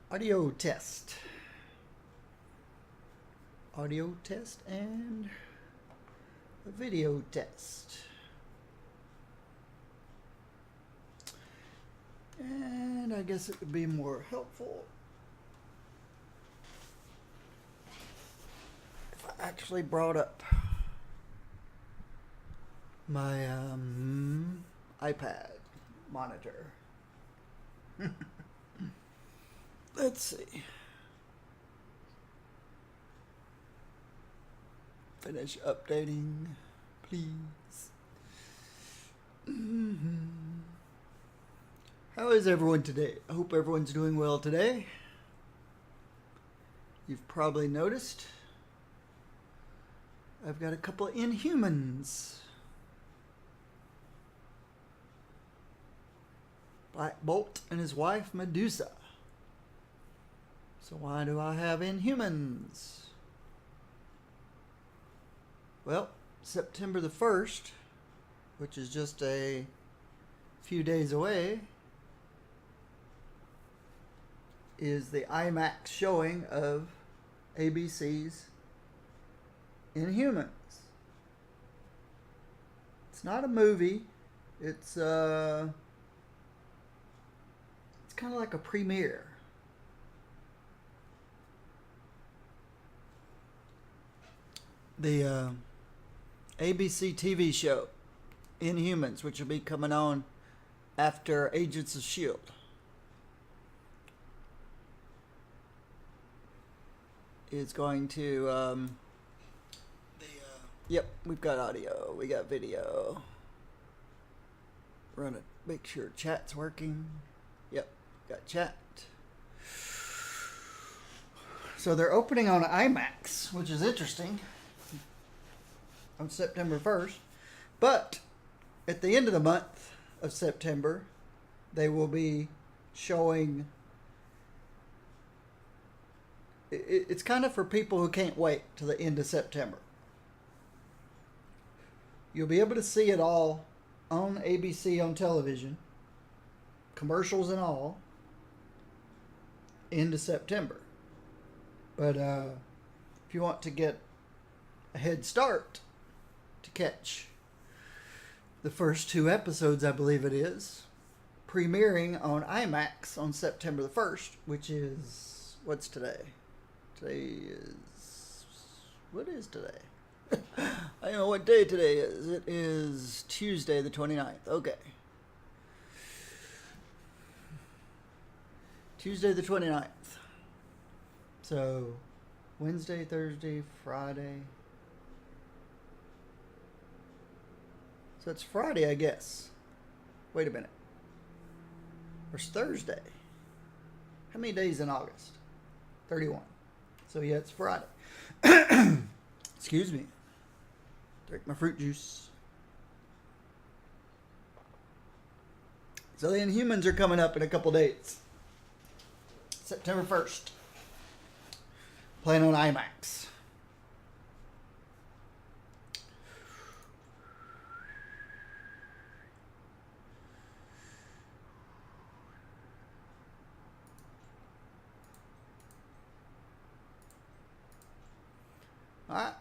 Audio test. Audio test and a video test. And I guess it would be more helpful if I actually brought up my iPad monitor. Let's see. Finish updating, please. How is everyone today? I hope everyone's doing well today. You've probably noticed I've got a couple of Inhumans. Blackbolt and his wife Medusa. So why do I have Inhumans? Well, September the 1st, which is just a few days away, is the IMAX showing of ABC's Inhumans. It's not a movie. It's kind of like a premiere. The ABC TV show Inhumans, which will be coming on after Agents of S.H.I.E.L.D. is going to yep, we've got audio, we got video. Run it, make sure chat's working. Yep, got chat. So they're opening on IMAX, which is interesting, on September 1st. But at the end of the month of September, they will be showing. It's kind of for people who can't wait till the end of September. You'll be able to see it all on ABC on television, commercials and all, into September. But if you want to get a head start to catch the first 2 episodes, I believe it is, premiering on IMAX on September the 1st, which is, what's today? What is today? I don't know what day today is. It is Tuesday the 29th. Okay. Tuesday the 29th. So, Wednesday, Thursday, Friday. So it's Friday, I guess. Wait a minute. Or it's Thursday. How many days in August? 31. So yeah, it's Friday. Excuse me. Drink my fruit juice. So the Inhumans are coming up in a couple days. September 1st. Playing on IMAX. Alright.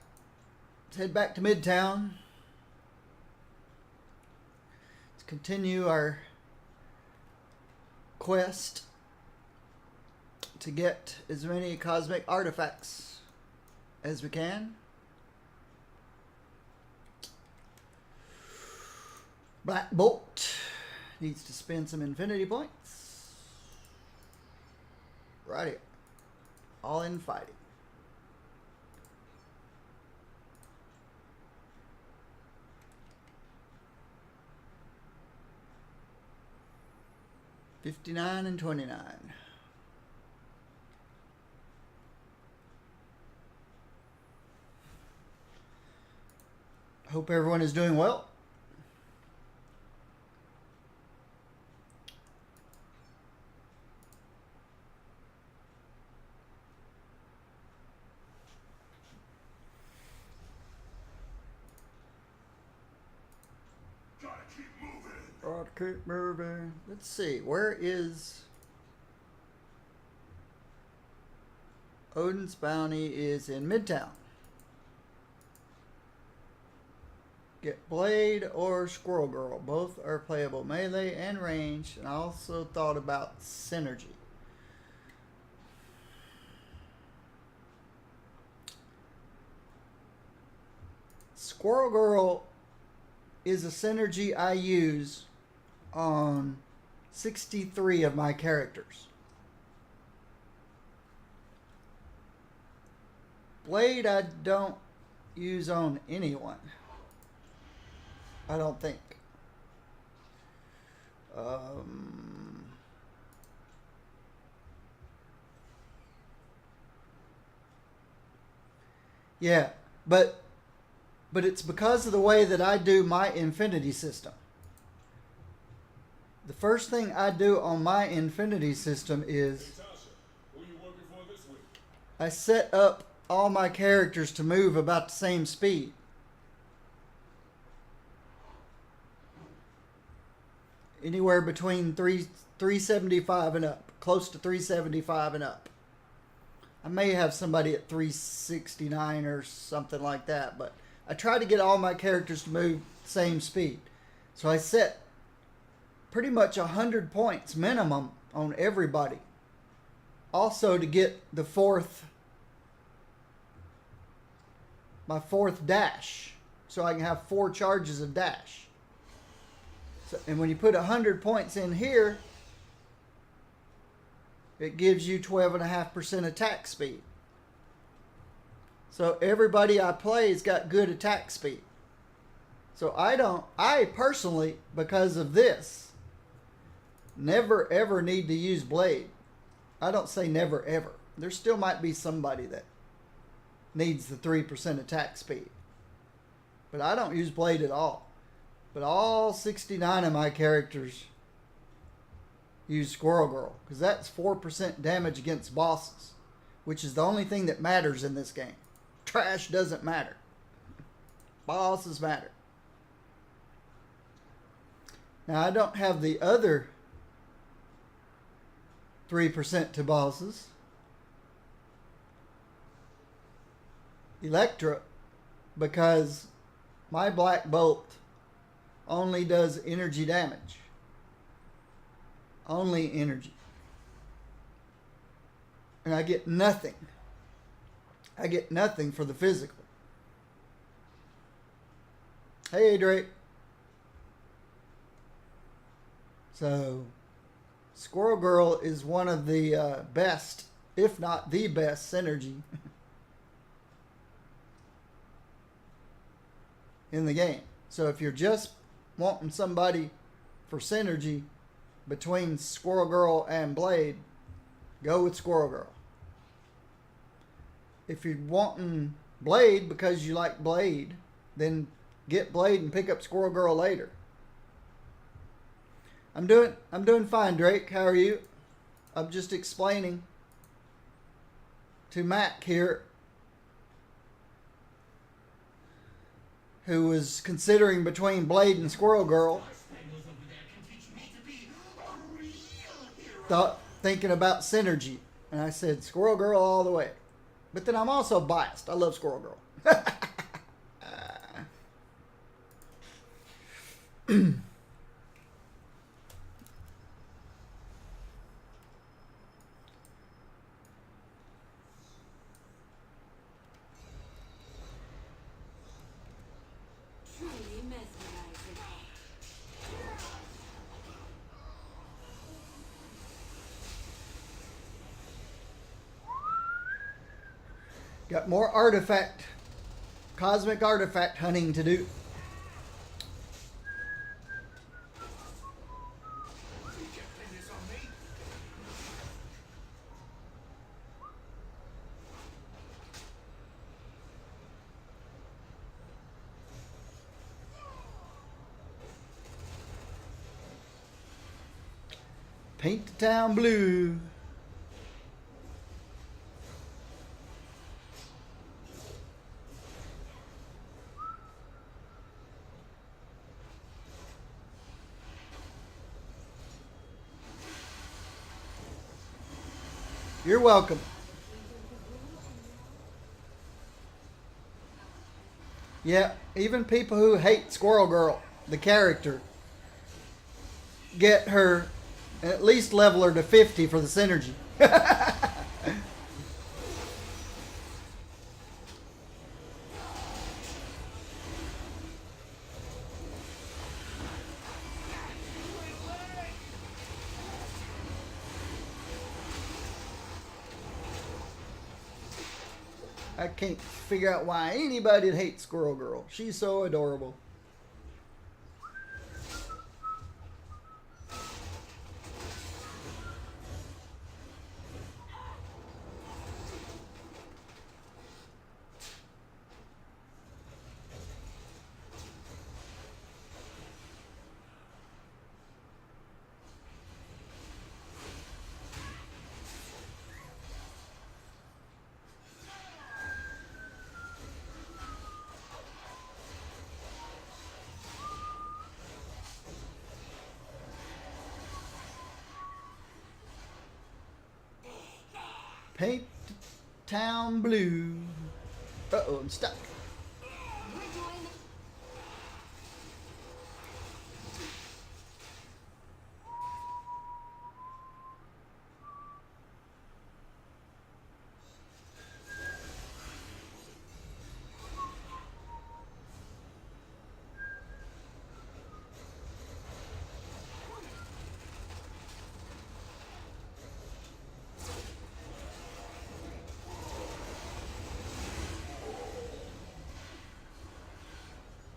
Let's head back to Midtown. Let's continue our quest to get as many cosmic artifacts as we can. Blackbolt needs to spend some infinity points. Right here. All in fighting. $59 and $29. Hope everyone is doing well. Gotta keep moving. Let's see, where is Odin's Bounty is in Midtown. Get Blade or Squirrel Girl. Both are playable melee and range. And I also thought about synergy. Squirrel Girl is a synergy I use on 63 of my characters. Blade I don't use on anyone. I don't think. Yeah, but it's because of the way that I do my infinity system. The first thing I do on my infinity system is I set up all my characters to move about the same speed. Anywhere between 375 and up. Close to 375 and up. I may have somebody at 369 or something like that, but I try to get all my characters to move the same speed. So I set pretty much 100 points minimum on everybody. Also to get the my fourth dash. So I can have 4 charges of dash. So, and when you put 100 points in here, it gives you 12.5% attack speed. So everybody I play has got good attack speed. So I personally, because of this, never ever need to use Blade. I don't say never ever. There still might be somebody that needs the 3% attack speed. But I don't use Blade at all. But all 69 of my characters use Squirrel Girl, because that's 4% damage against bosses, which is the only thing that matters in this game. Trash doesn't matter. Bosses matter. Now, I don't have the other 3% to bosses. Electra, because my Blackbolt only does energy damage. Only energy. And I get nothing. I get nothing for the physical. Hey, Drake. So, Squirrel Girl is one of the best, if not the best, synergy in the game. So if you're just wanting somebody for synergy between Squirrel Girl and Blade, go with Squirrel Girl. If you're wanting Blade because you like Blade, then get Blade and pick up Squirrel Girl later. I'm doing fine, Drake. How are you? I'm just explaining to Mac here, who was considering between Blade and Squirrel Girl. Thinking about synergy. And I said Squirrel Girl all the way. But then I'm also biased. I love Squirrel Girl. Got more cosmic artifact hunting to do. Paint the town blue. You're welcome. Yeah, even people who hate Squirrel Girl, the character, get her at least level her to 50 for the synergy. I can't figure out why anybody'd hate Squirrel Girl. She's so adorable. Paint the town blue. Uh-oh, I'm stuck.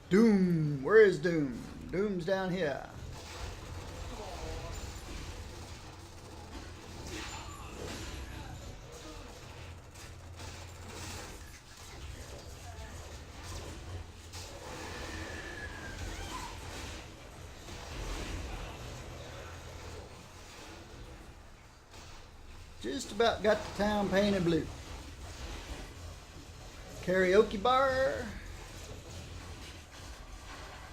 Doom. Where is Doom? Doom's down here. Just about got the town painted blue. Karaoke bar.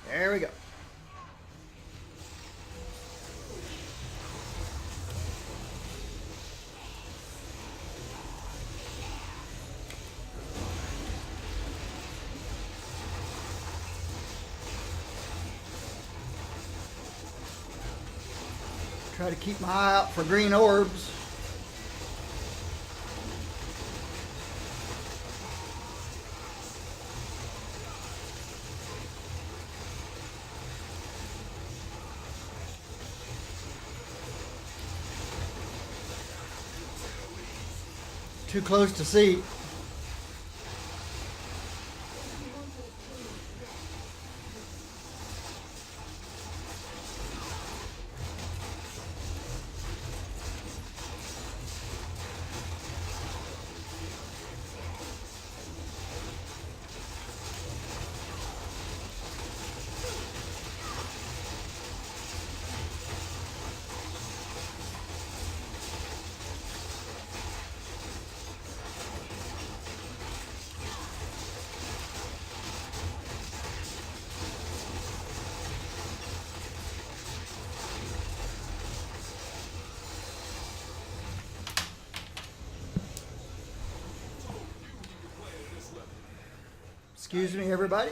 There we go. Try to keep my eye out for green orbs. Too close to see. Excuse me, everybody.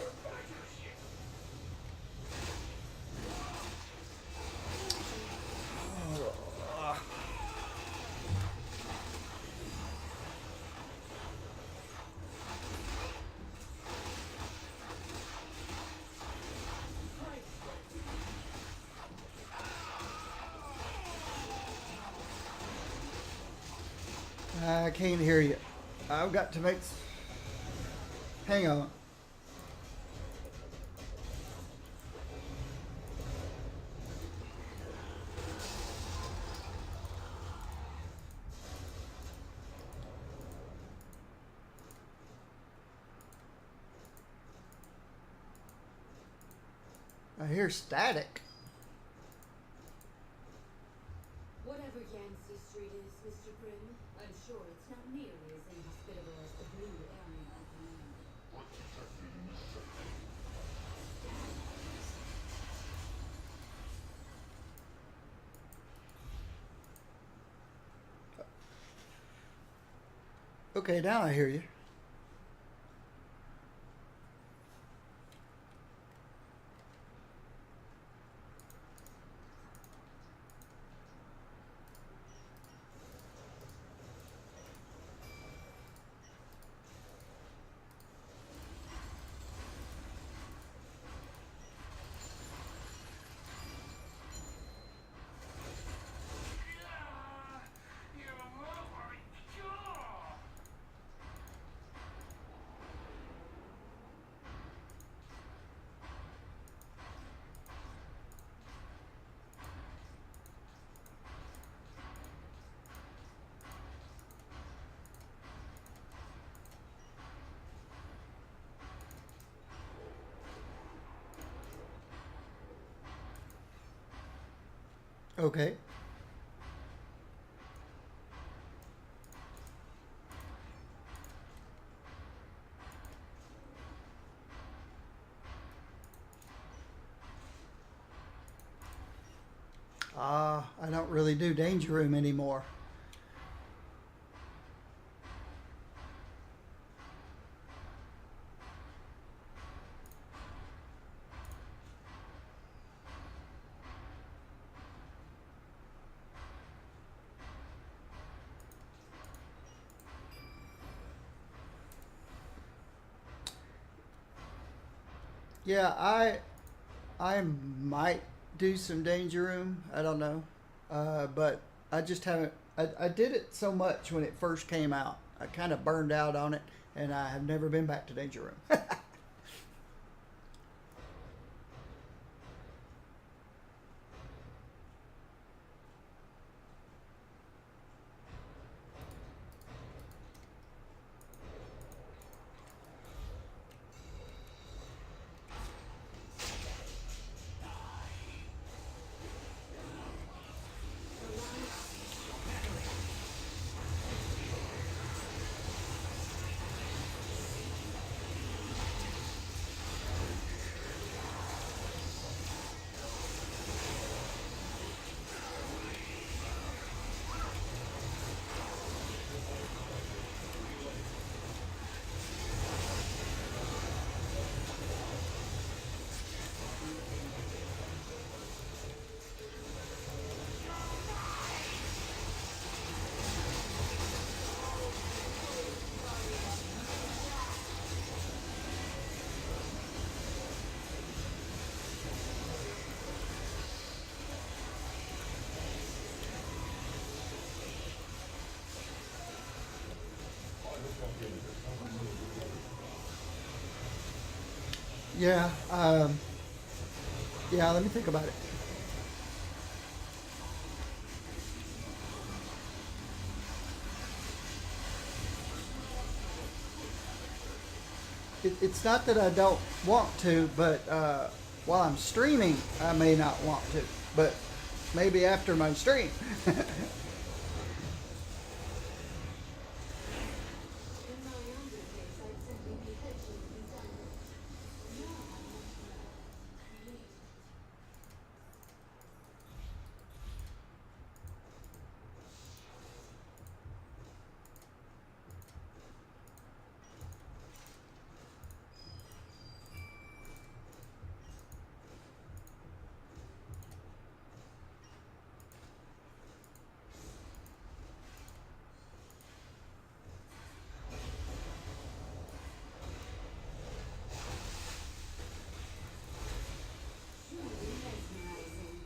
I can't hear you. I've got to make... Hang on. I hear static. Whatever Yancey Street is, Mr. Grimm, I'm sure it's not nearly as inhospitable as the blue area of the land. Okay, now I hear you. Okay. I don't really do Danger Room anymore. Yeah, I might do some Danger Room. I don't know, but I just haven't. I did it so much when it first came out. I kind of burned out on it, and I have never been back to Danger Room. Yeah. Yeah. Let me think about it. It's not that I don't want to, but while I'm streaming, I may not want to. But maybe after my stream. In my younger days, I'd simply be hedging and be done with it. Now I want to create. Truly mesmerizing.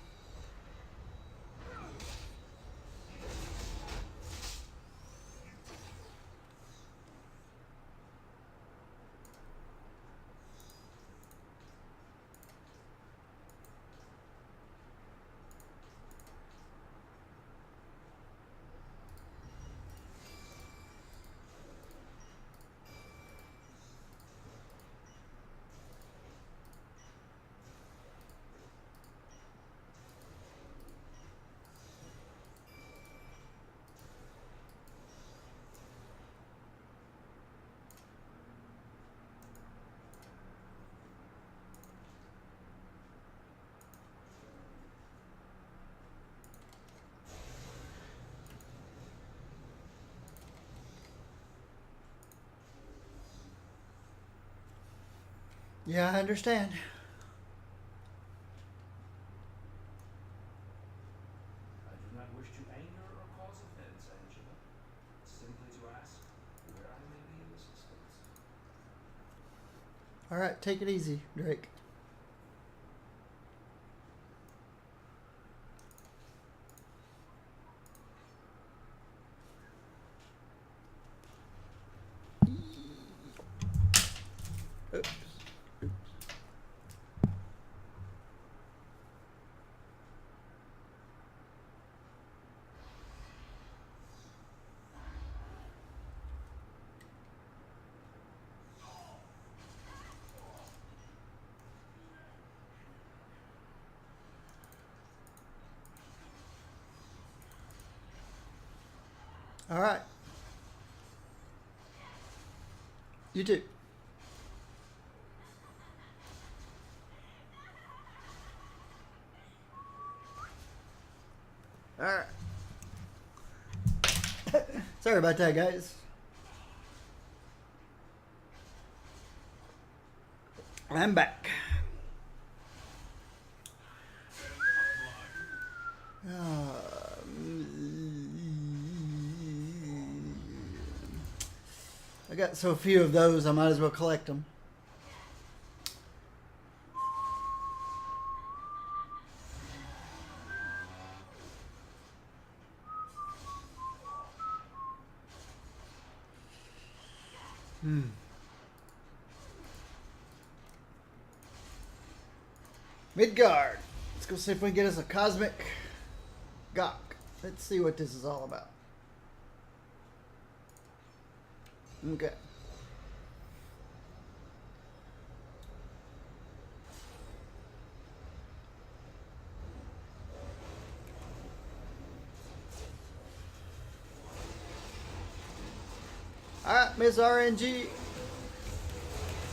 Yeah, I understand. I do not wish to anger or cause offense, Angela. Simply to ask where I may be of assistance. All right, take it easy, Drake. Oops. All right. You too. All right. Sorry about that, guys. I'm back. I got so few of those, I might as well collect them. Midgard. Let's go see if we can get us a cosmic gawk. Let's see what this is all about. Okay. Alright, Miss RNG.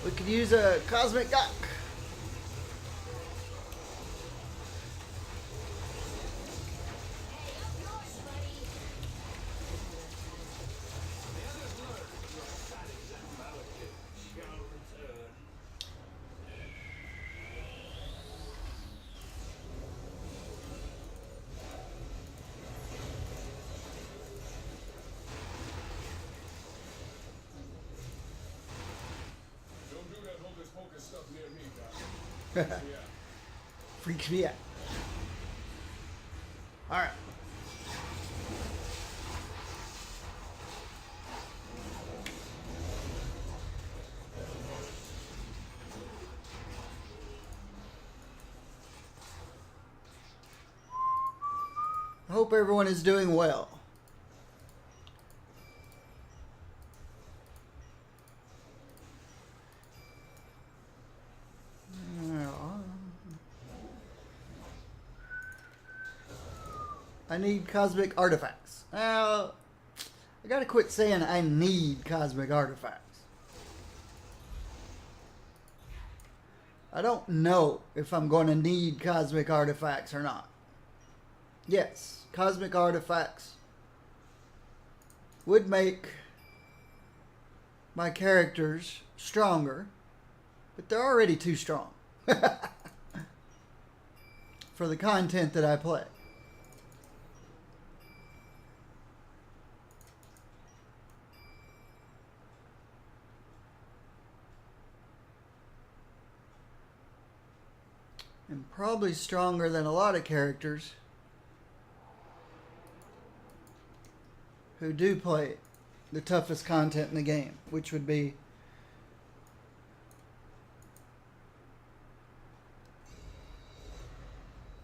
We could use a cosmic gawk. Freaks me out. Alright. I hope everyone is doing well. I need cosmic artifacts. Well, I gotta quit saying I need cosmic artifacts. I don't know if I'm going to need cosmic artifacts or not. Yes, cosmic artifacts would make my characters stronger, but they're already too strong for the content that I play. And probably stronger than a lot of characters who do play the toughest content in the game, which would be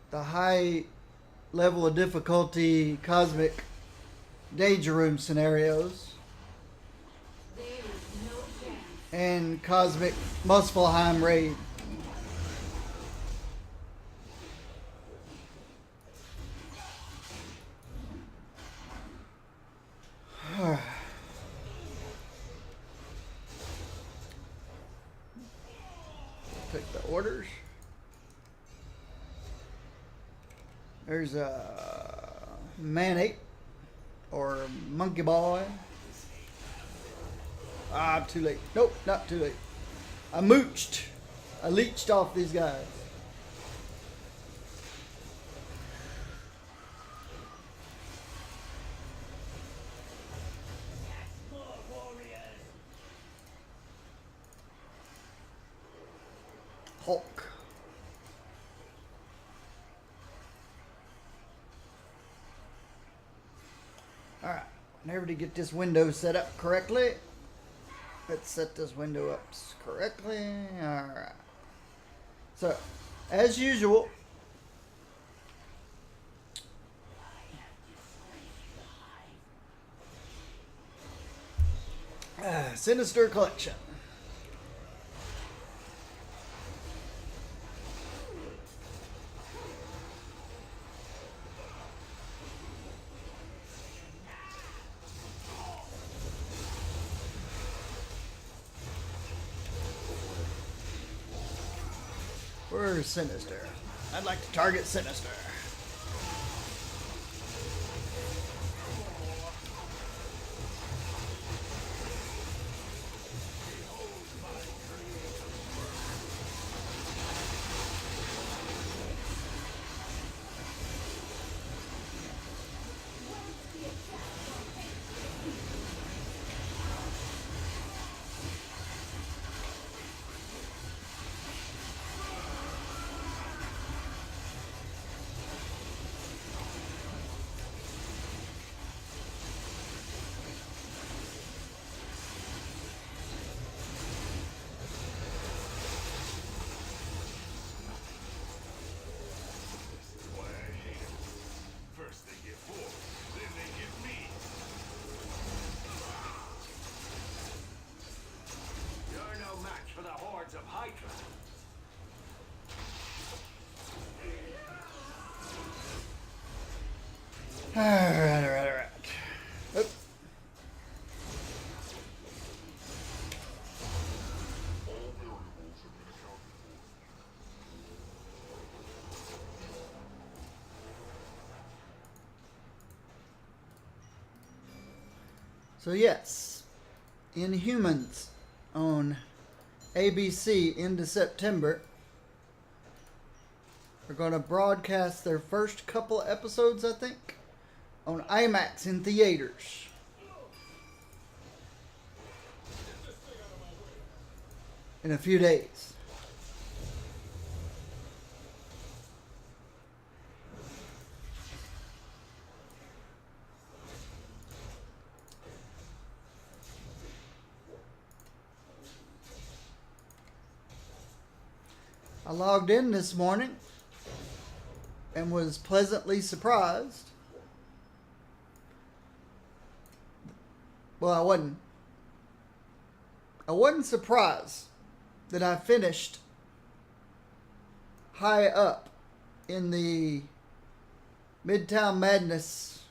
the high level of difficulty cosmic danger room scenarios and cosmic Muspelheim raid. Take the orders. There's a man-ape or monkey boy. Ah, too late. Nope, not too late. I mooched. I leeched off these guys. Hulk. Alright, never to get this window set up correctly. Let's set this window up correctly. Alright. So, as usual, Sinister Collection. Or Sinister? I'd like to target Sinister. Alright. Oop. So yes, Inhumans on ABC into September are going to broadcast their first couple episodes, I think, on IMAX in theaters. In a few days. I logged in this morning and was pleasantly surprised. Well, I wasn't surprised that I finished high up in the Midtown Madness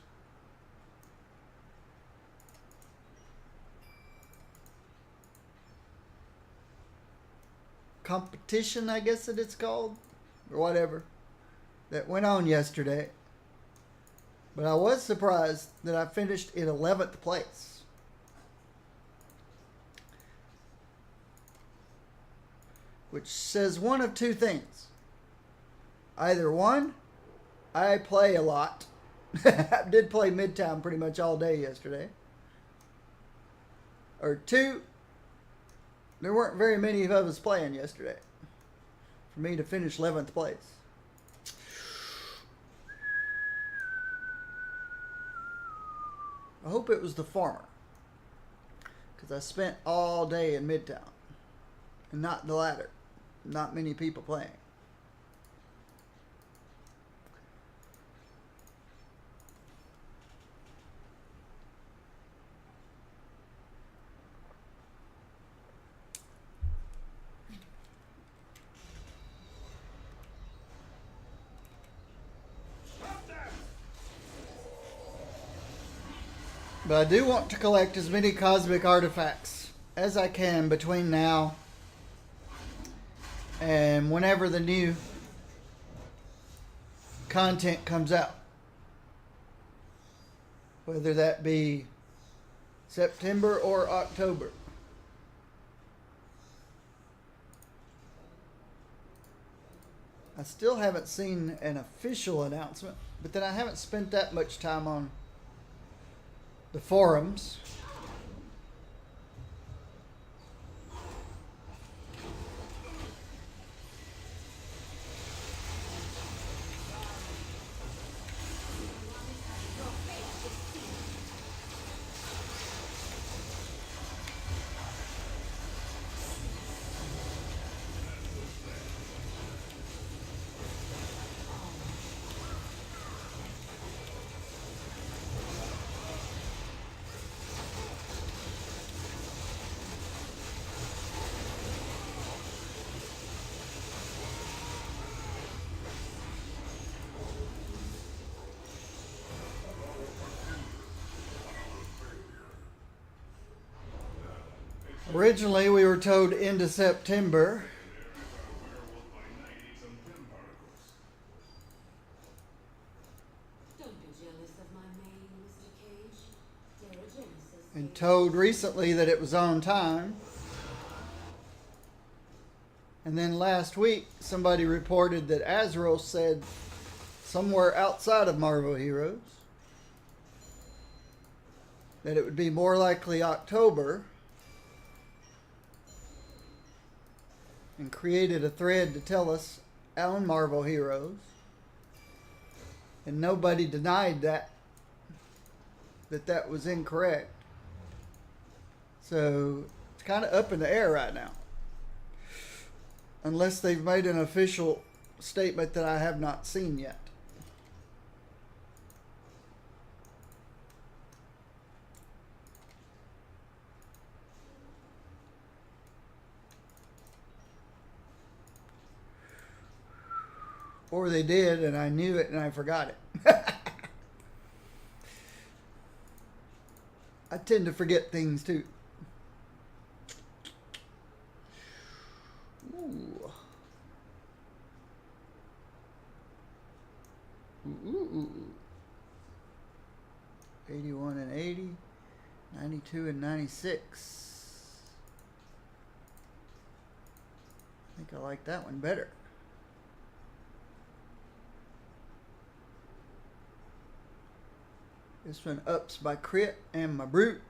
competition, I guess that it's called, or whatever, that went on yesterday. But I was surprised that I finished in 11th place. Which says one of two things. Either one, I play a lot. I did play Midtown pretty much all day yesterday. Or two, there weren't very many of us playing yesterday for me to finish 11th place. I hope it was the farmer, because I spent all day in Midtown and not the ladder. Not many people playing. But I do want to collect as many cosmic artifacts as I can between now and whenever the new content comes out. Whether that be September or October. I still haven't seen an official announcement, but then I haven't spent that much time on the forums. Originally, we were told into September, and told recently that it was on time. And then last week, somebody reported that Azrael said somewhere outside of Marvel Heroes that it would be more likely October, and created a thread to tell us on Marvel Heroes. And nobody denied that was incorrect. So it's kind of up in the air right now. Unless they've made an official statement that I have not seen yet. Or they did and I knew it and I forgot it. I tend to forget things too. Ooh. Ooh. 81 and 80. 92 and 96. I think I like that one better. This one ups my crit and my brute.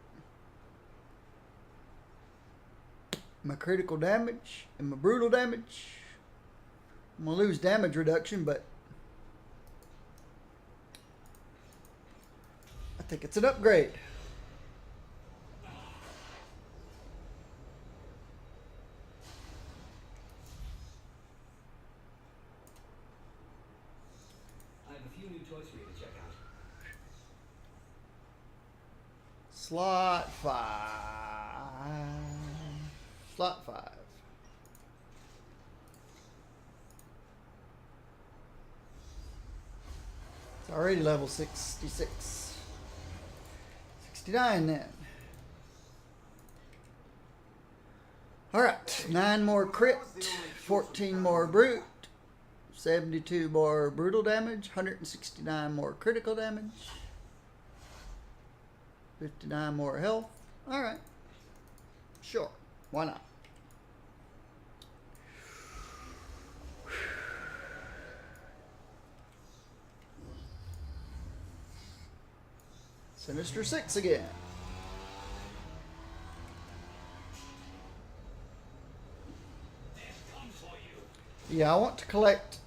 My critical damage and my brutal damage. I'm going to lose damage reduction, but I think it's an upgrade. I have a few new toys for you to check out. Slot 5. Slot 5. It's already level 66. 69 then. Alright, 9 more crit, 14 more brute, 72 more brutal damage, 169 more critical damage, 59 more health. Alright. Sure. Why not? Sinister 6 again. Yeah, I want to collect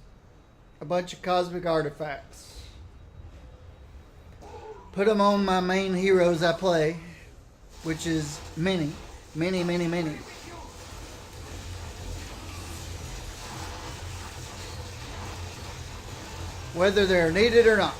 a bunch of cosmic artifacts. Put them on my main heroes I play, which is many. Whether they're needed or not.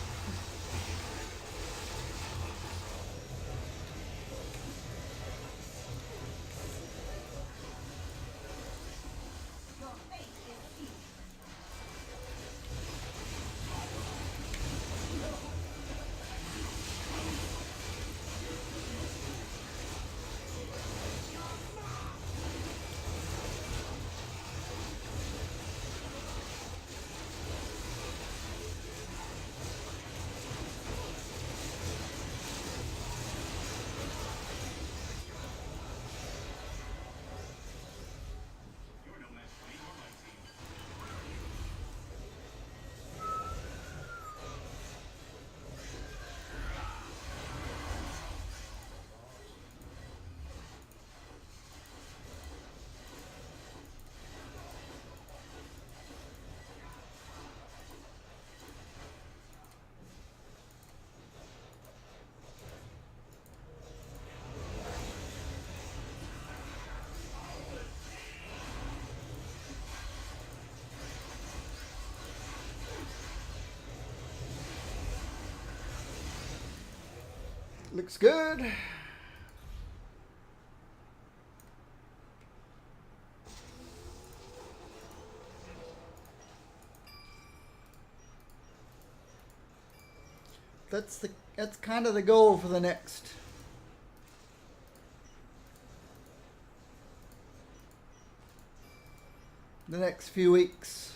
Looks good. That's kind of the goal for the next few weeks.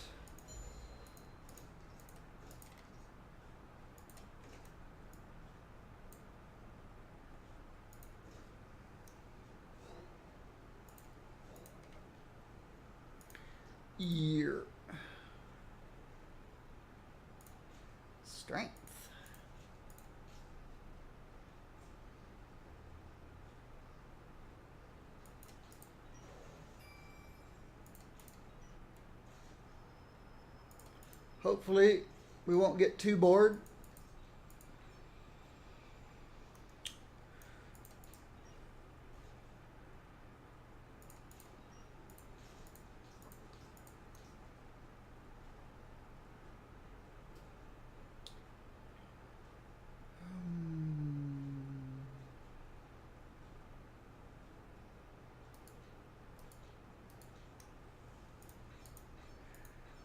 strength. Hopefully we won't get too bored.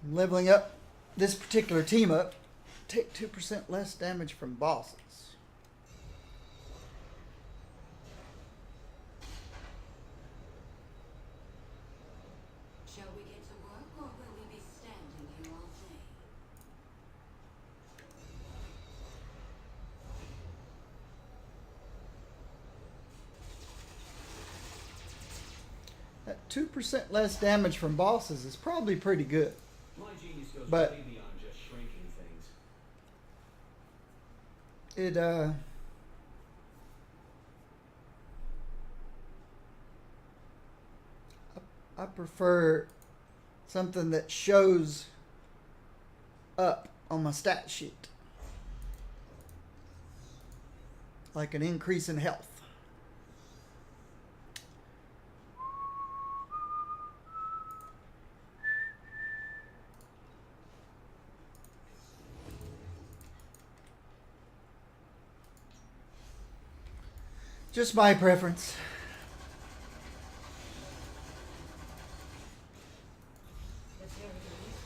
I'm leveling up this particular team up. Take 2% less damage from bosses. Shall we get to work, or will we be standing here all day? That 2% less damage from bosses is probably pretty good. My genius goes But- way beyond just shrinking things. I prefer something that shows up on my stat sheet. Like an increase in health. Just my preference. The very least.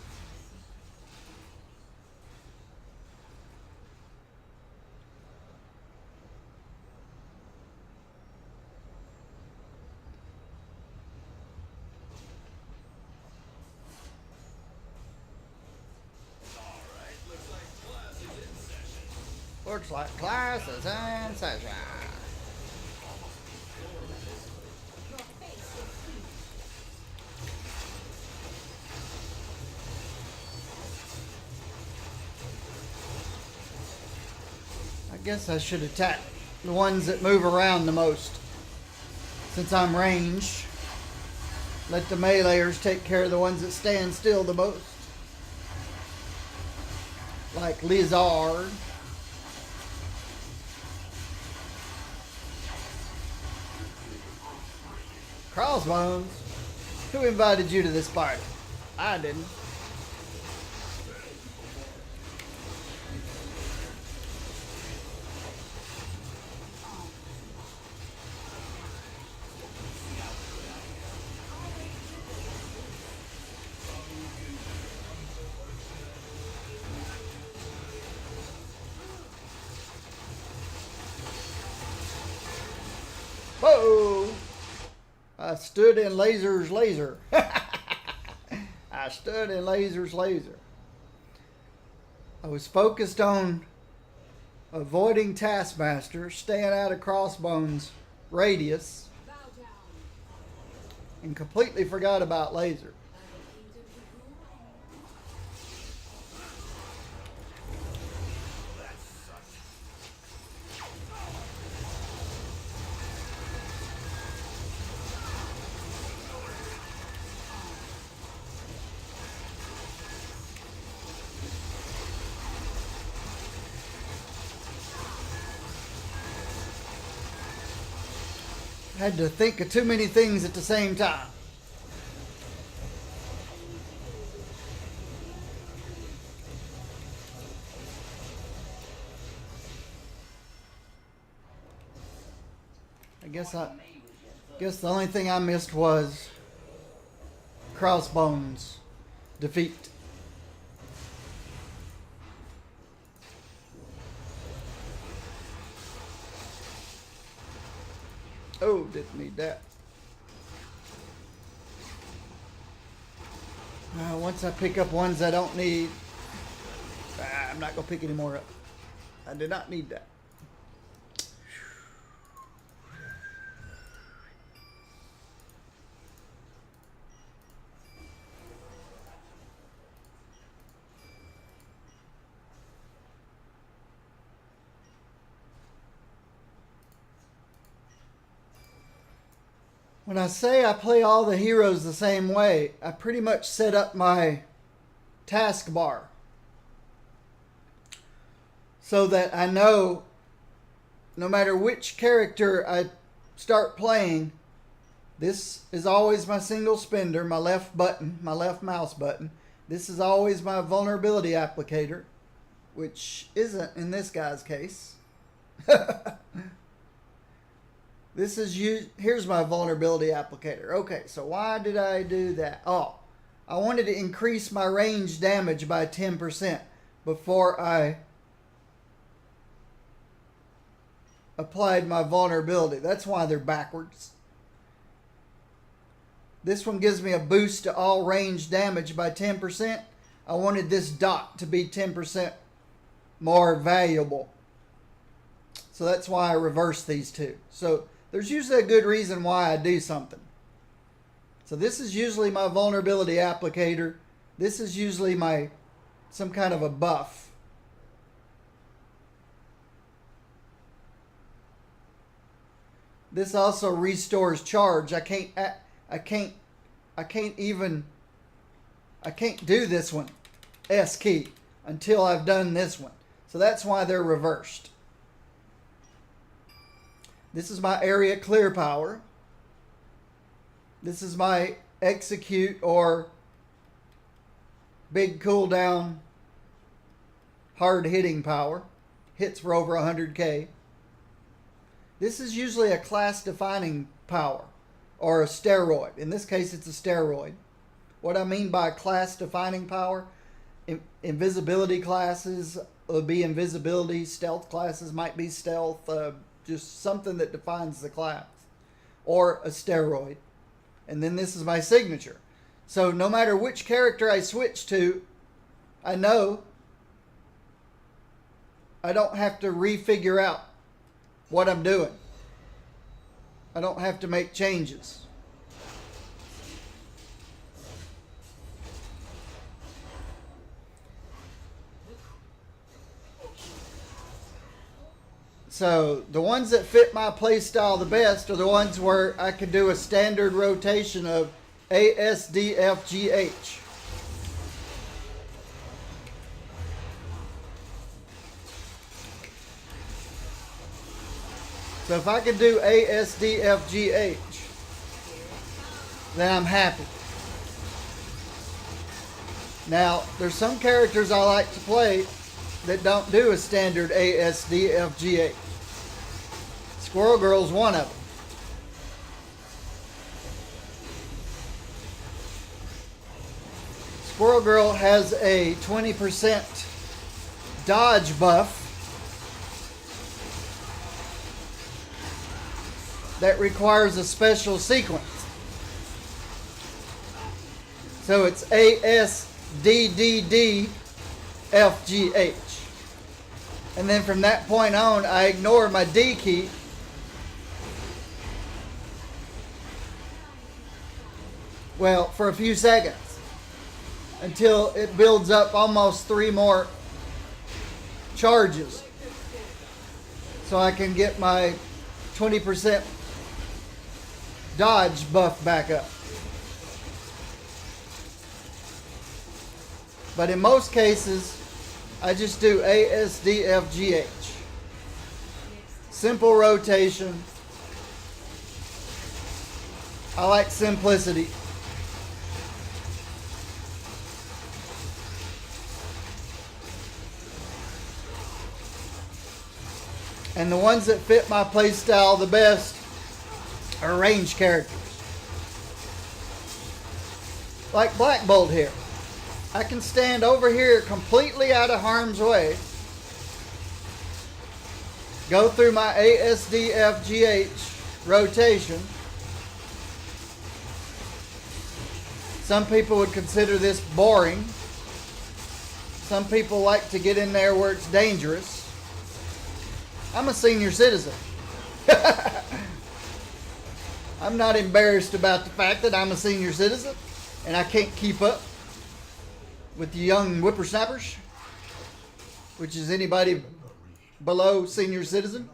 Looks like class is in session. Your face is free. I guess I should attack the ones that move around the most. Since I'm ranged, let the meleeers take care of the ones that stand still the most. Like Lizard. Crossbones? Who invited you to this party? I didn't. Whoa! I stood in Laser's laser. I stood in Laser's laser. I was focused on avoiding Taskmaster, staying out of Crossbones' radius, Bow down. and completely forgot about Laser. The kingdom to rule. Had to think of too many things at the same time. Guess the only thing I missed was Crossbones defeat. Oh, didn't need that. Once I pick up ones I don't need, I'm not going to pick any more up. I did not need that. When I say I play all the heroes the same way, I pretty much set up my taskbar so that I know no matter which character I start playing, this is always my single spender, my left button, my left mouse button. This is always my vulnerability applicator, which isn't in this guy's case. Here's my vulnerability applicator. Okay, so why did I do that? Oh, I wanted to increase my range damage by 10% before I applied my vulnerability. That's why they're backwards. This one gives me a boost to all range damage by 10%. I wanted this dot to be 10% more valuable. So that's why I reversed these two. So there's usually a good reason why I do something. So this is usually my vulnerability applicator. This is usually some kind of a buff. This also restores charge. I can't do this one, S key, until I've done this one. So that's why they're reversed. This is my area clear power. This is my execute or big cooldown hard hitting power. Hits for over 100k. This is usually a class defining power or a steroid. In this case, it's a steroid. What I mean by class defining power, invisibility classes will be invisibility, stealth classes might be stealth, just something that defines the class, or a steroid. And then this is my signature. So no matter which character I switch to, I know I don't have to refigure out what I'm doing. I don't have to make changes. So the ones that fit my play style the best are the ones where I could do a standard rotation of A, S, D, F, G, H. So if I can do A, S, D, F, G, H, then I'm happy. Now, there's some characters I like to play that don't do a standard A, S, D, F, G, H. Squirrel Girl's one of them. Squirrel Girl has a 20% dodge buff that requires a special sequence. So it's A, S, D, D, D, F, G, H. And then from that point on, I ignore my D key. Well, for a few seconds. Until it builds up almost 3 more charges. So I can get my 20% dodge buff back up. But in most cases, I just do A, S, D, F, G, H. Simple rotation. I like simplicity. And the ones that fit my playstyle the best are ranged characters. Like Blackbolt here. I can stand over here completely out of harm's way. Go through my A, S, D, F, G, H rotation. Some people would consider this boring. Some people like to get in there where it's dangerous. I'm a senior citizen. I'm not embarrassed about the fact that I'm a senior citizen and I can't keep up with the young whippersnappers, which is anybody below senior citizen.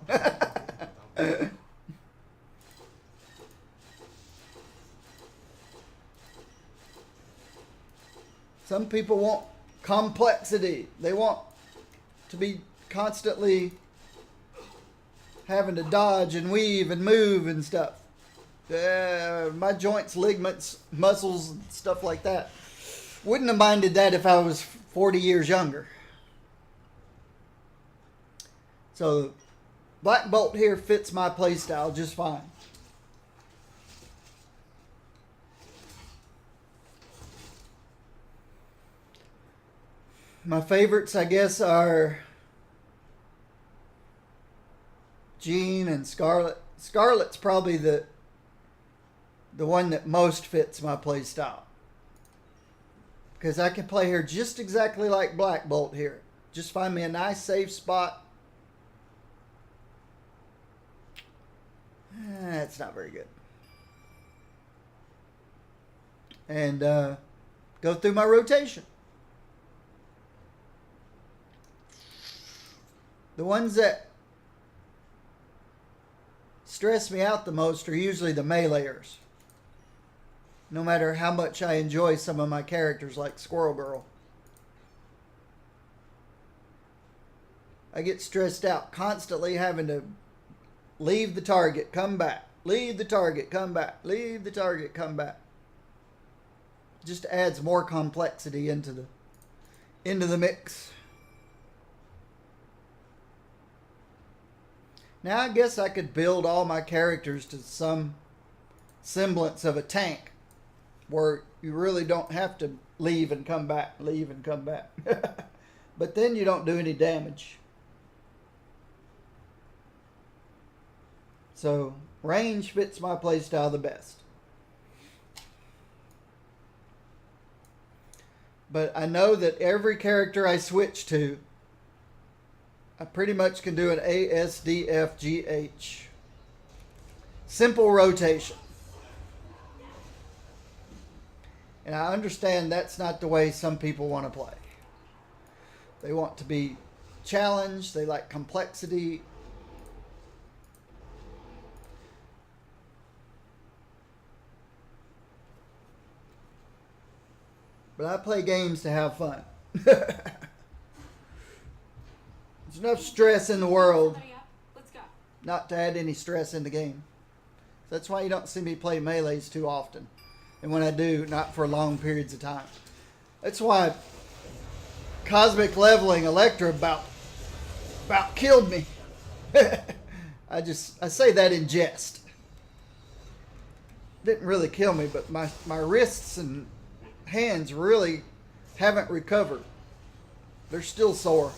Some people want complexity. They want to be constantly having to dodge and weave and move and stuff. My joints, ligaments, muscles, and stuff like that. Wouldn't have minded that if I was 40 years younger. So Blackbolt here fits my playstyle just fine. My favorites, I guess, are Jean and Scarlet. Scarlet's probably the one that most fits my playstyle. Because I can play her just exactly like Blackbolt here. Just find me a nice safe spot. That's not very good. And go through my rotation. The ones that stress me out the most are usually the meleeers. No matter how much I enjoy some of my characters like Squirrel Girl. I get stressed out constantly having to leave the target, come back. Leave the target, come back. Leave the target, come back. Just adds more complexity into the mix. Now I guess I could build all my characters to some semblance of a tank where you really don't have to leave and come back, leave and come back. But then you don't do any damage. So range fits my playstyle the best. But I know that every character I switch to, I pretty much can do an A, S, D, F, G, H. Simple rotation. And I understand that's not the way some people want to play. They want to be challenged. They like complexity. But I play games to have fun. There's enough stress in the world not to add any stress in the game. That's why you don't see me play melees too often. And when I do, not for long periods of time. That's why cosmic leveling Electra about killed me. I say that in jest. Didn't really kill me, but my wrists and hands really haven't recovered. They're still sore.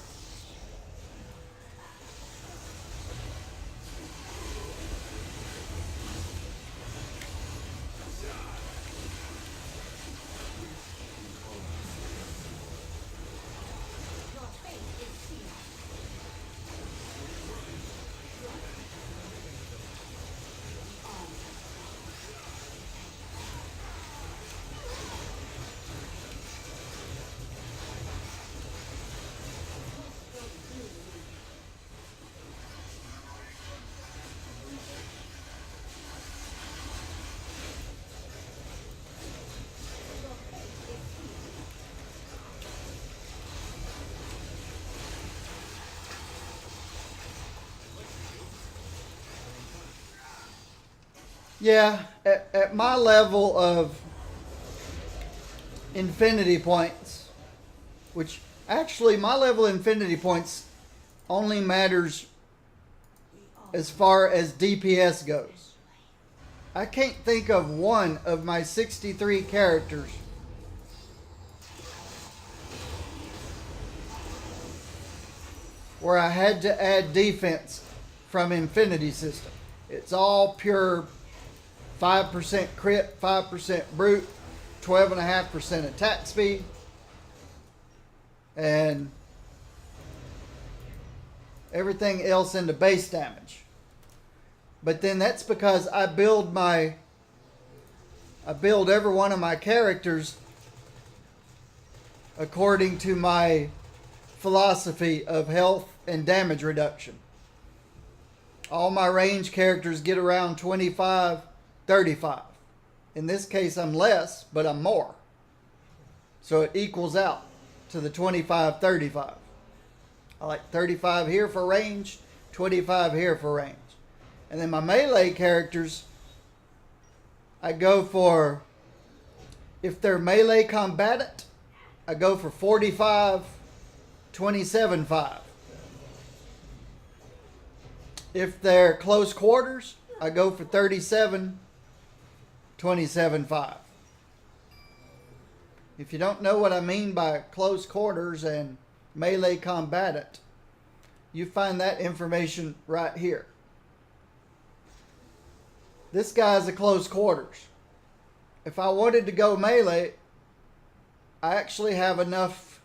Yeah, at my level of infinity points, which actually my level of infinity points only matters as far as DPS goes. I can't think of one of my 63 characters where I had to add defense from infinity system. It's all pure 5% crit, 5% brute, 12.5% attack speed, and everything else into base damage. But then that's because I build every one of my characters according to my philosophy of health and damage reduction. All my range characters get around 25, 35. In this case, I'm less, but I'm more. So it equals out to the 25-35. I like 35 here for range, 25 here for range. And then my melee characters, I go for, if they're melee combatant, I go for 45, 27-5. If they're close quarters, I go for 37, 27-5. If you don't know what I mean by close quarters and melee combatant, you find that information right here. This guy's a close quarters. If I wanted to go melee, I actually have enough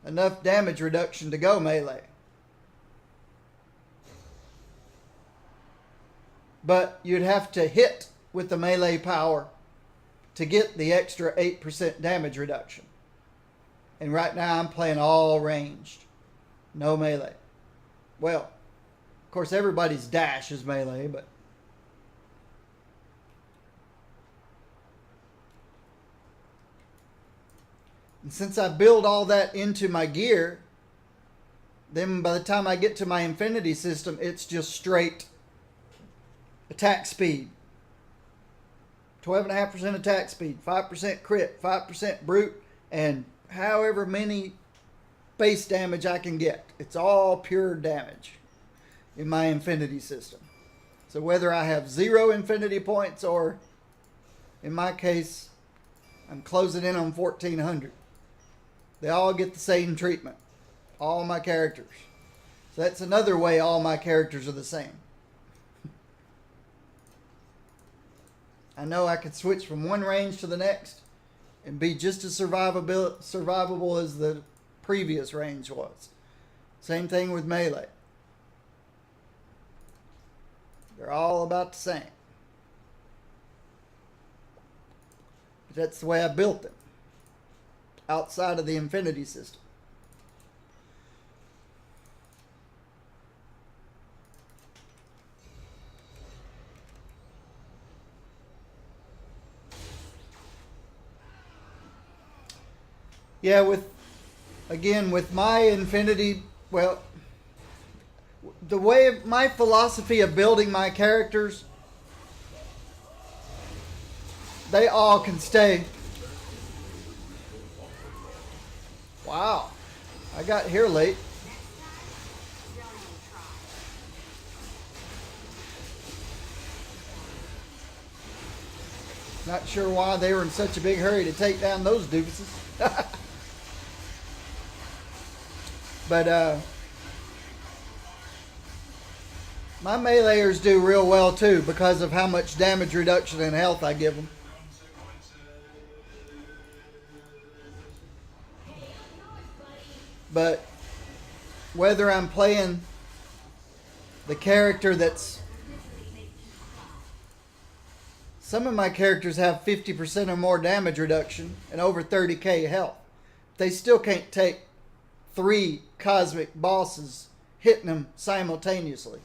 damage reduction to go melee. But you'd have to hit with the melee power to get the extra 8% damage reduction. And right now I'm playing all ranged. No melee. Well, of course everybody's dash is melee, but and since I build all that into my gear, then by the time I get to my infinity system, it's just straight attack speed. 12.5% attack speed, 5% crit, 5% brute, and however many base damage I can get. It's all pure damage in my infinity system. So whether I have 0 infinity points or, in my case, I'm closing in on 1400. They all get the same treatment. All my characters. So that's another way all my characters are the same. I know I could switch from one range to the next and be just as survivable as the previous range was. Same thing with melee. They're all about the same. But that's the way I built them. Outside of the infinity system. Yeah, with my infinity, well, the way my philosophy of building my characters, they all can stay. Wow, I got here late. Not sure why they were in such a big hurry to take down those doofuses. But my meleeers do real well too because of how much damage reduction and health I give them. But whether I'm playing the character that's... Some of my characters have 50% or more damage reduction and over 30k health. They still can't take 3 cosmic bosses hitting them simultaneously.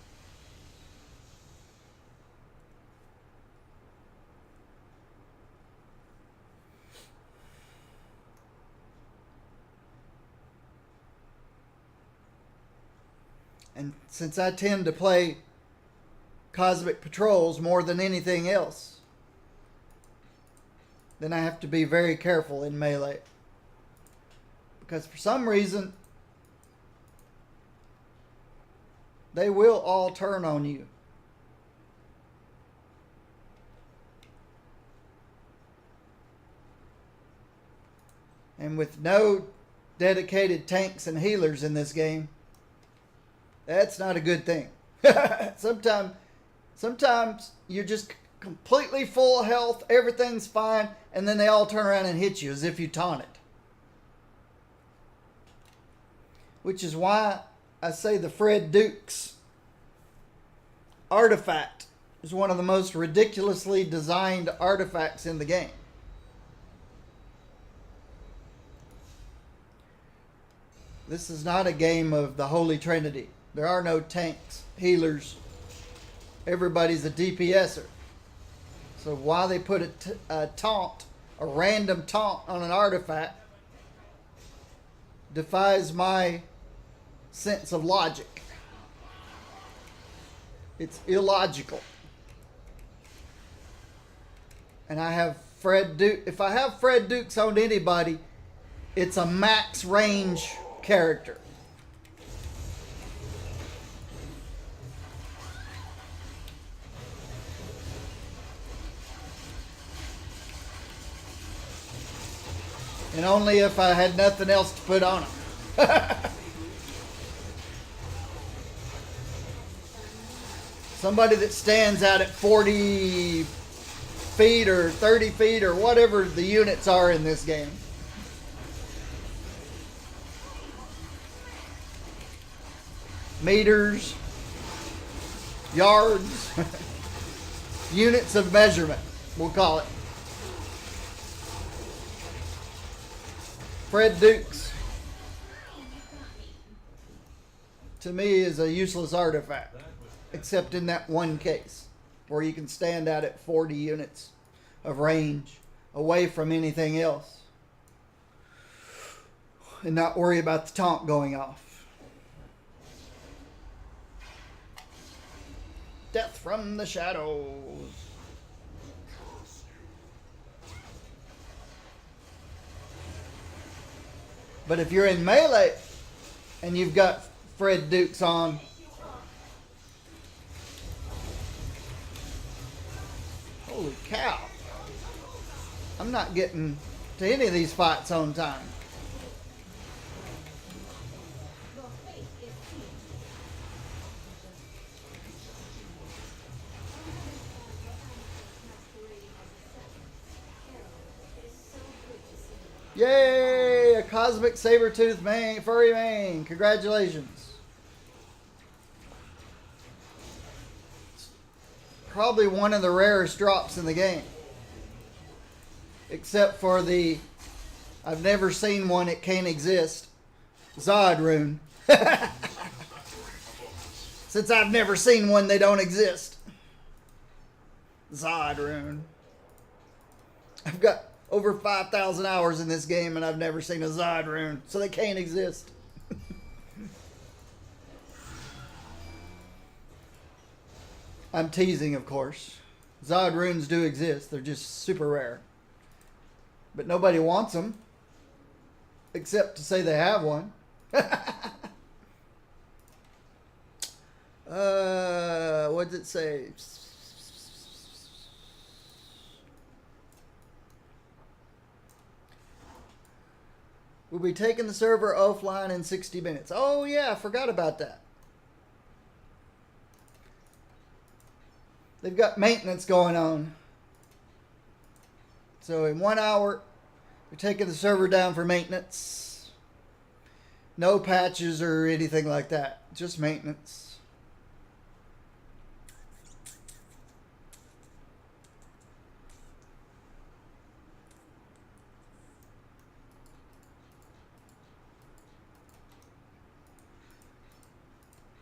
And since I tend to play cosmic patrols more than anything else, then I have to be very careful in melee. Because for some reason, they will all turn on you. And with no dedicated tanks and healers in this game, that's not a good thing. Sometimes you're just completely full health, everything's fine, and then they all turn around and hit you as if you taunted. Which is why I say the Fred Dukes artifact is one of the most ridiculously designed artifacts in the game. This is not a game of the Holy Trinity. There are no tanks, healers. Everybody's a DPSer. So why they put a taunt a random taunt on an artifact defies my sense of logic. It's illogical. And I have Fred Duke. If I have Fred Dukes on anybody, it's a max range character. And only if I had nothing else to put on them. Somebody that stands out at 40 feet or 30 feet or whatever the units are in this game. Meters, yards, units of measurement, we'll call it. Fred Dukes, to me, is a useless artifact, except in that one case where you can stand out at 40 units of range away from anything else and not worry about the taunt going off. Death from the shadows. But if you're in melee and you've got Fred Dukes on, holy cow, I'm not getting to any of these fights on time. Yay! A cosmic saber-tooth mane, furry mane. Congratulations. It's probably one of the rarest drops in the game. Except for the I've never seen one, it can't exist Zod rune. Since I've never seen one, they don't exist. Zod rune. I've got over 5,000 hours in this game and I've never seen a Zod rune, so they can't exist. I'm teasing, of course. Zod runes do exist. They're just super rare. But nobody wants them, except to say they have one. What did it say? We'll be taking the server offline in 60 minutes. Oh yeah, I forgot about that. They've got maintenance going on. So in 1 hour, we're taking the server down for maintenance. No patches or anything like that. Just maintenance.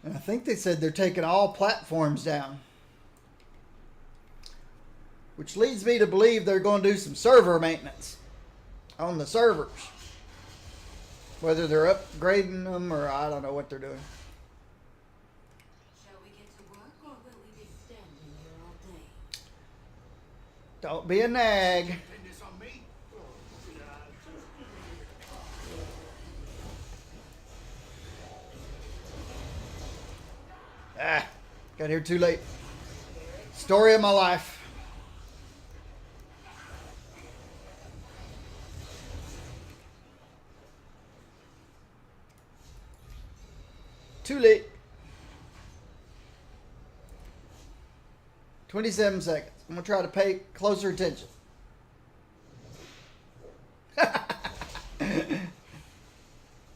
And I think they said they're taking all platforms down. Which leads me to believe they're going to do some server maintenance on the servers. Whether they're upgrading them or I don't know what they're doing. Shall we get to work or will we be standing here all day? Don't be a nag. Pin this on me? Got here too late. Story of my life. Too late. 27 seconds. I'm going to try to pay closer attention.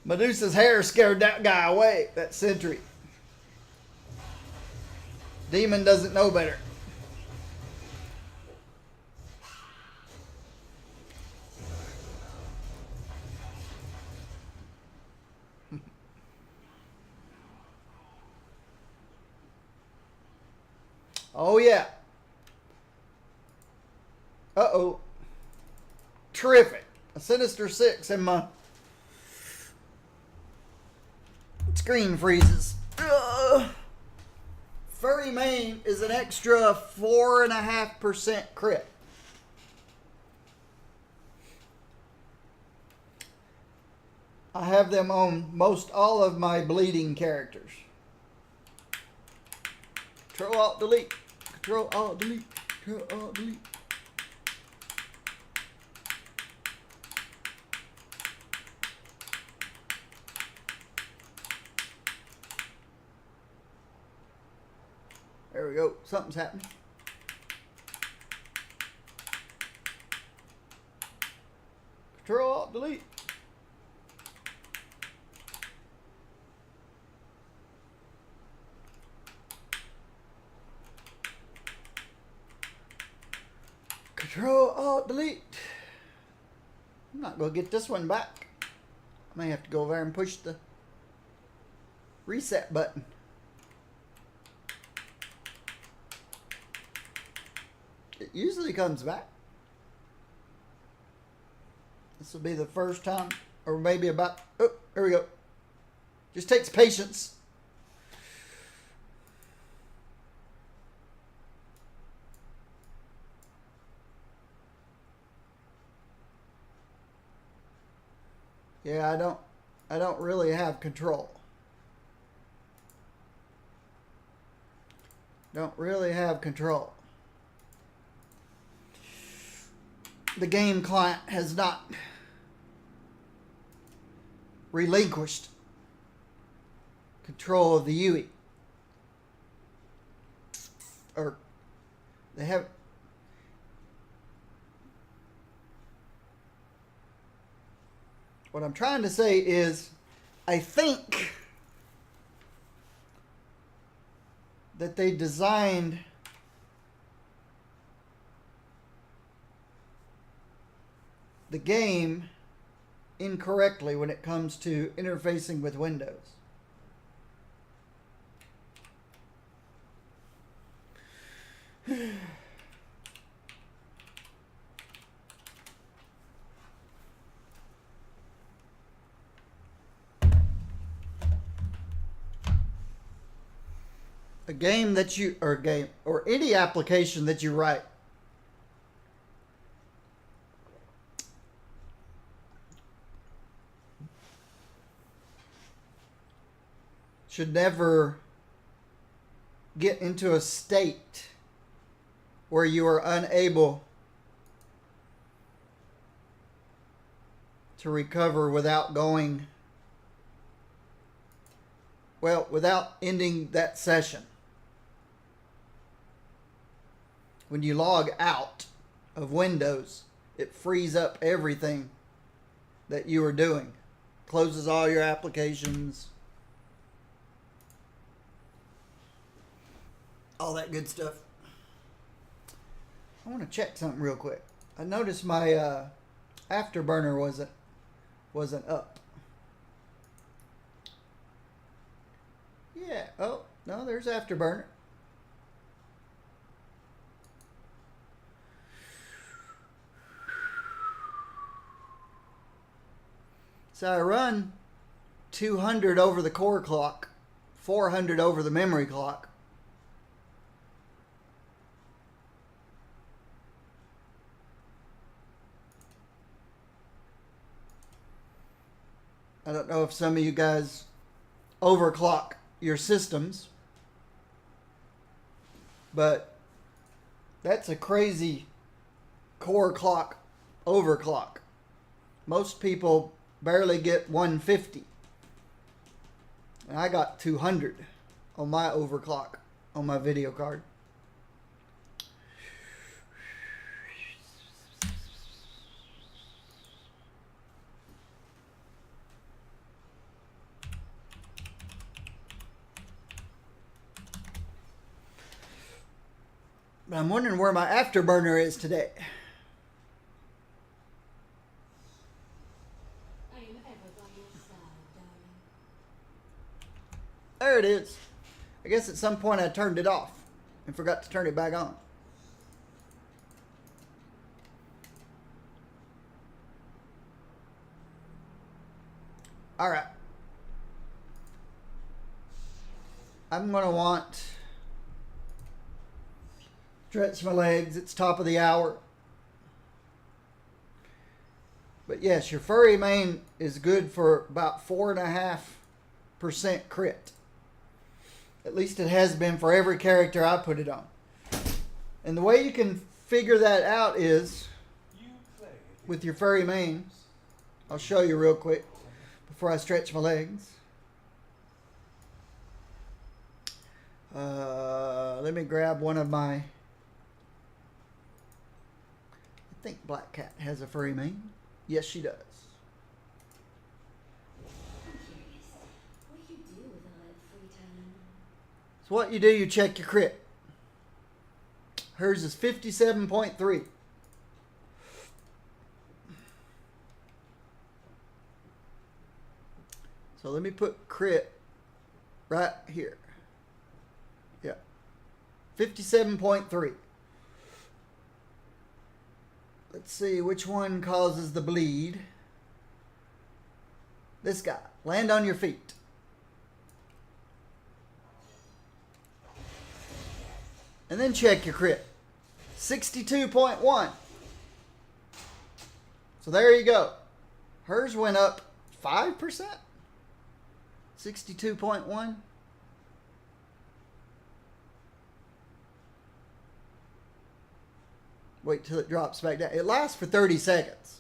Medusa's hair scared that guy away, that sentry. Demon doesn't know better. Oh yeah. Uh-oh. terrific. A Sinister 6 and my screen freezes. Ugh. Furry Mane is an extra 4.5% crit. I have them on most all of my bleeding characters. Control Alt Delete. Control Alt Delete. Control Alt Delete. There we go. Something's happening. Control Alt Delete. Control Alt Delete. I'm not going to get this one back. I may have to go over there and push the reset button. It usually comes back. This will be the first time, or maybe about, oh, there we go. Just takes patience. Yeah, I don't really have control. Don't really have control. The game client has not relinquished control of the UE. Or they have. What I'm trying to say is, I think that they designed the game incorrectly when it comes to interfacing with Windows. A game that you, or any application that you write should never get into a state where you are unable to recover without going, well, without ending that session. When you log out of Windows, it frees up everything that you are doing. Closes all your applications. All that good stuff. I want to check something real quick. I noticed my afterburner wasn't up. Yeah. Oh, no, there's afterburner. So I run 200 over the core clock, 400 over the memory clock. I don't know if some of you guys overclock your systems, but that's a crazy core clock overclock. Most people barely get 150. And I got 200 on my overclock on my video card. But I'm wondering where my afterburner is today. I am ever by your side, darling. There it is. I guess at some point I turned it off and forgot to turn it back on. All right. I'm going to want stretch my legs. It's top of the hour. But yes, your furry mane is good for about 4.5% crit. At least it has been for every character I put it on. And the way you can figure that out is with your furry mane. I'll show you real quick before I stretch my legs. Let me grab one of my... I think Black Cat has a furry mane. Yes, she does. I'm curious. What you do with all that free time? So what you do, you check your crit. Hers is 57.3. So let me put crit right here. Yeah. 57.3. Let's see which one causes the bleed. This guy. Land on your feet. And then check your crit. 62.1. So there you go. Hers went up 5%. 62.1. Wait till it drops back down. It lasts for 30 seconds.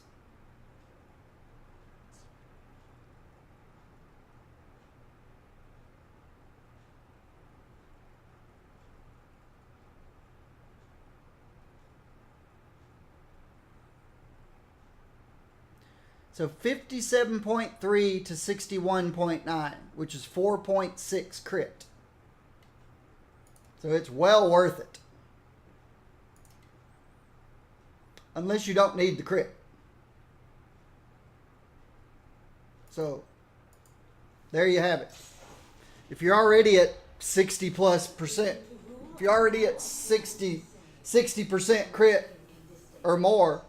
So 57.3 to 61.9, which is 4.6 crit. So it's well worth it. Unless you don't need the crit. So there you have it. If you're already at 60+%, if you're already at 60% crit or more,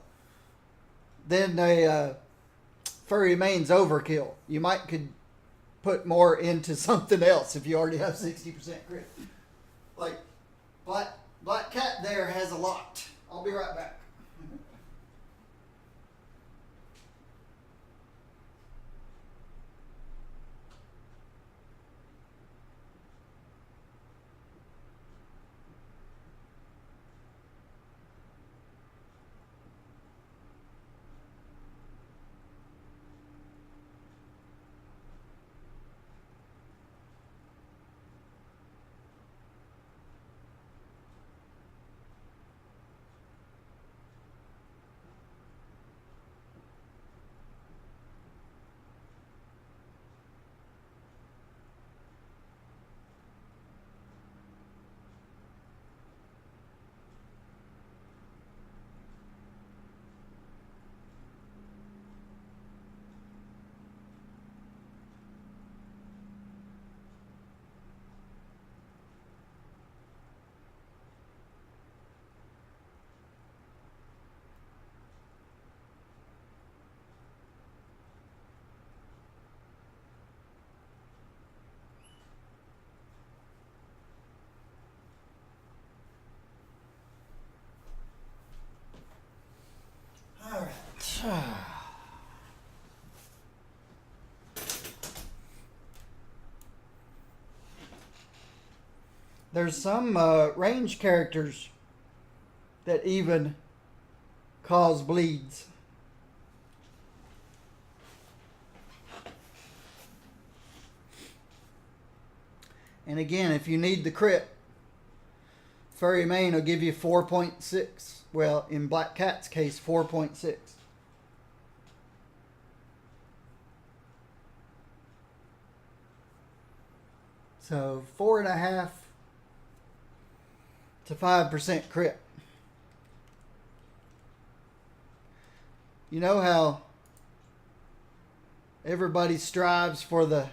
then a furry mane's overkill. You might could put more into something else if you already have 60% crit. Like Black Cat there has a lot. I'll be right back. There's some range characters that even cause bleeds. And again, if you need the crit, Furry Mane will give you 4.6. Well, in Black Cat's case, 4.6. So 4.5 to 5% crit. You know how everybody strives for the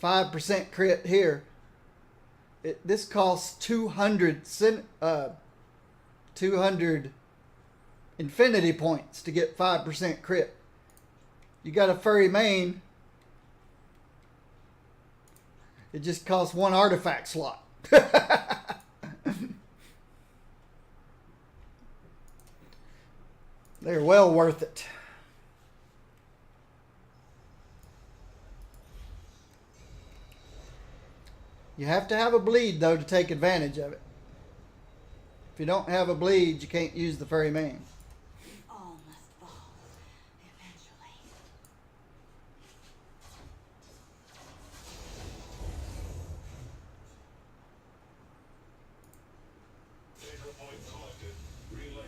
5% crit here? This costs 200 infinity points to get 5% crit. You got a furry mane. It just costs one artifact slot. They're well worth it. You have to have a bleed, though, to take advantage of it. If you don't have a bleed, you can't use the furry mane. We all must fall, eventually. Data point collected. Relay.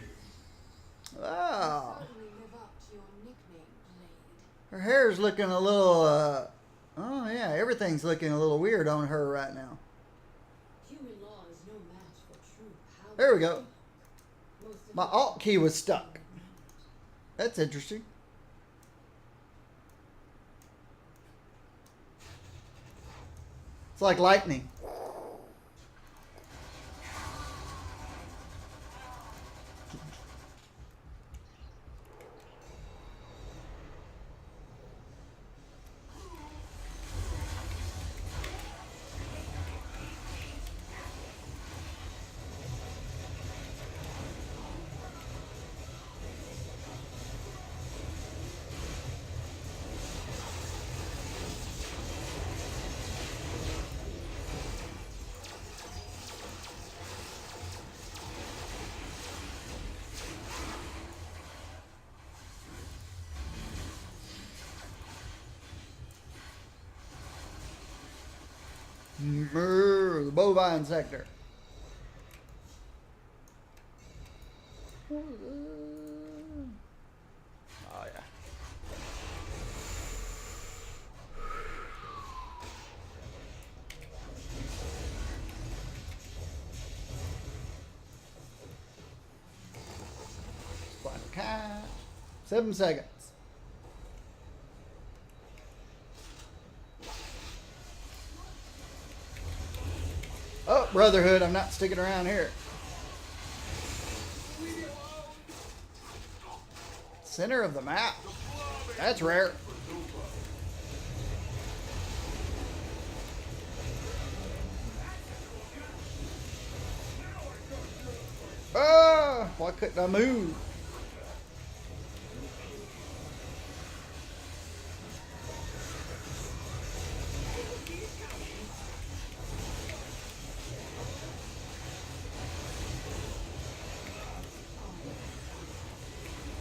Oh, Certainly live up to your nickname, Blade. her hair's looking a little, oh yeah, everything's looking a little weird on her right now. Human law is no match for true power. There we go. Most of My the- alt key was stuck. That's interesting. It's like lightning. The bovine sector. Oh yeah. Spot cat. 7 seconds. Oh, Brotherhood, I'm not sticking around here. Center of the map. That's rare. Oh, why couldn't I move?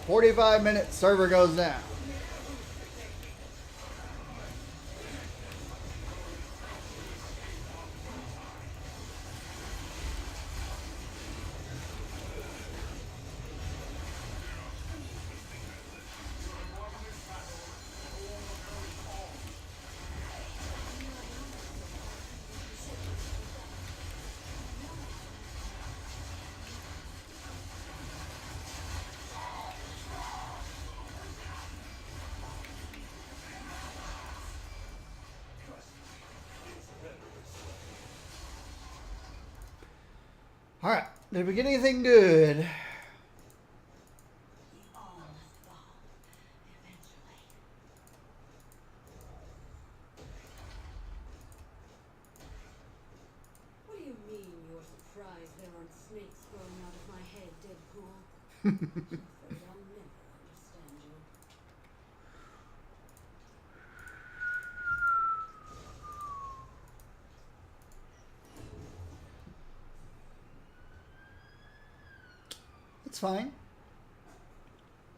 "45 minutes, server goes down." All right, did we get anything good? We all must fall, eventually. What do you mean you're surprised there aren't snakes growing out of my head, Deadpool? I'm afraid I'll never understand you. It's fine.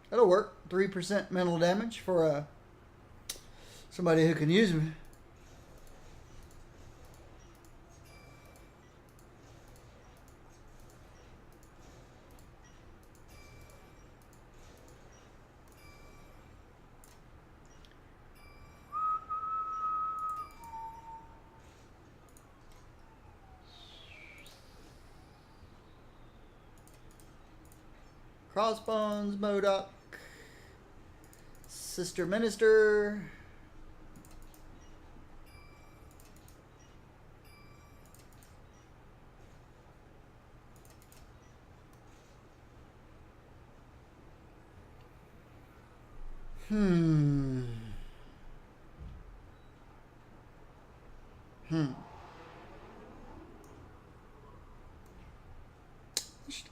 That'll work. 3% mental damage for somebody who can use me. Crossbones, Modoc, Sister Minister. Hmm.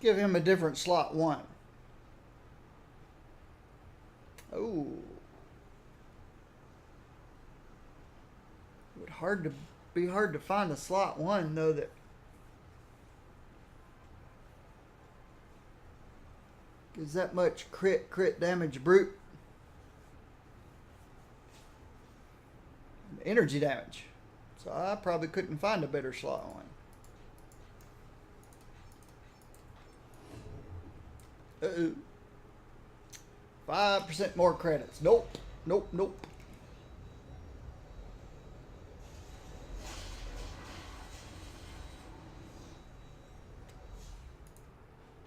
Give him a different slot 1. Oh. It would be hard to find a slot 1 though that gives that much crit damage brute. And energy damage. So I probably couldn't find a better slot 1. Uh-oh. 5% more credits. Nope. Nope. Nope.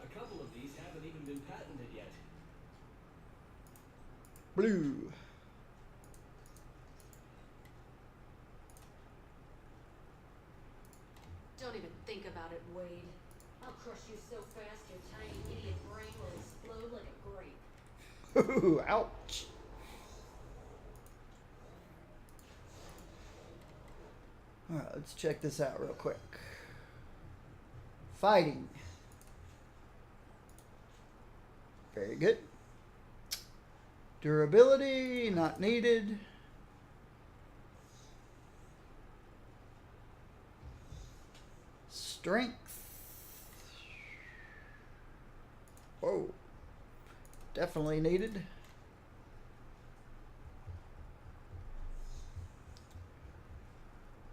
A couple of these haven't even been patented yet. Blue. Don't even think about it, Wade. I'll crush you so fast your tiny idiot brain will explode like a grape. Ooh, ouch. Alright, let's check this out real quick. Fighting. Very good. Durability, not needed. Strength. Whoa. Definitely needed.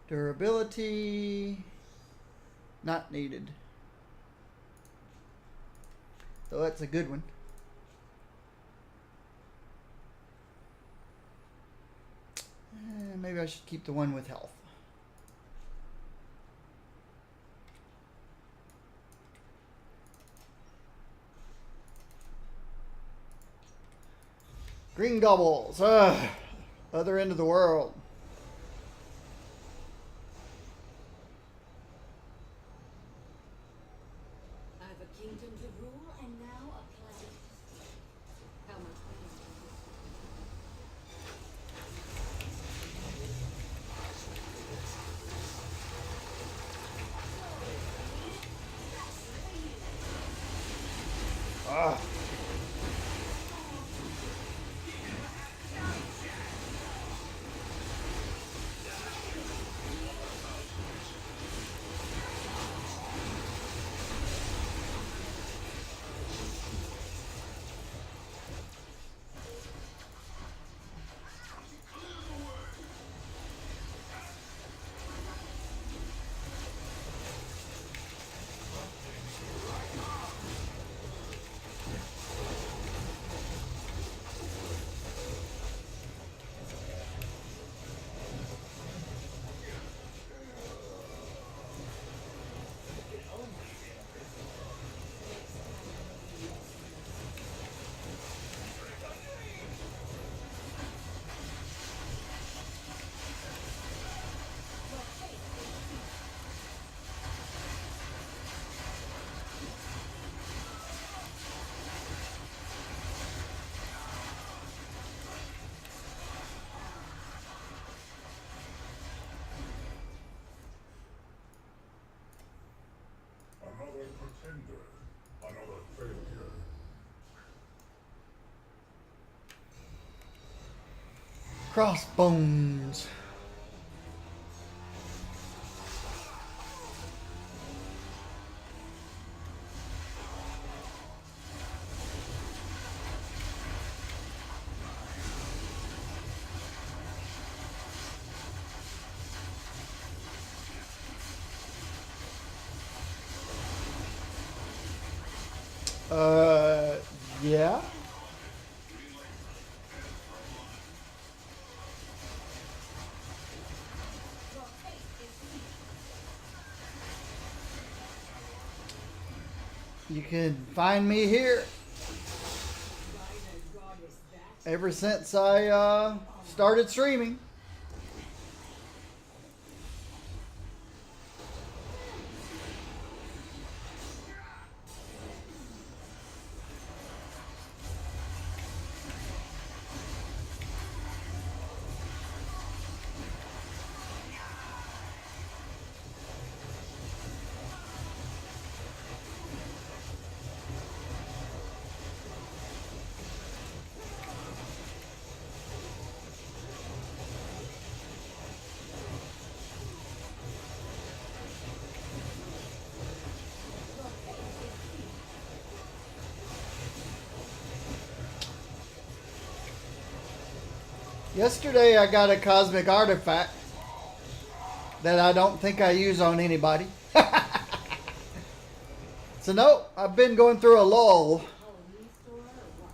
Durability, not needed. So that's a good one. Maybe I should keep the one with health. Green gobbles. Other end of the world. I have a kingdom to rule and now a planet. How much Ah. Another pretender. Another failure. Crossbones. Yeah. You can find me here. Ever since I started streaming. Yesterday I got a cosmic artifact that I don't think I use on anybody. So no, I've been going through a lull. Halloween store or what?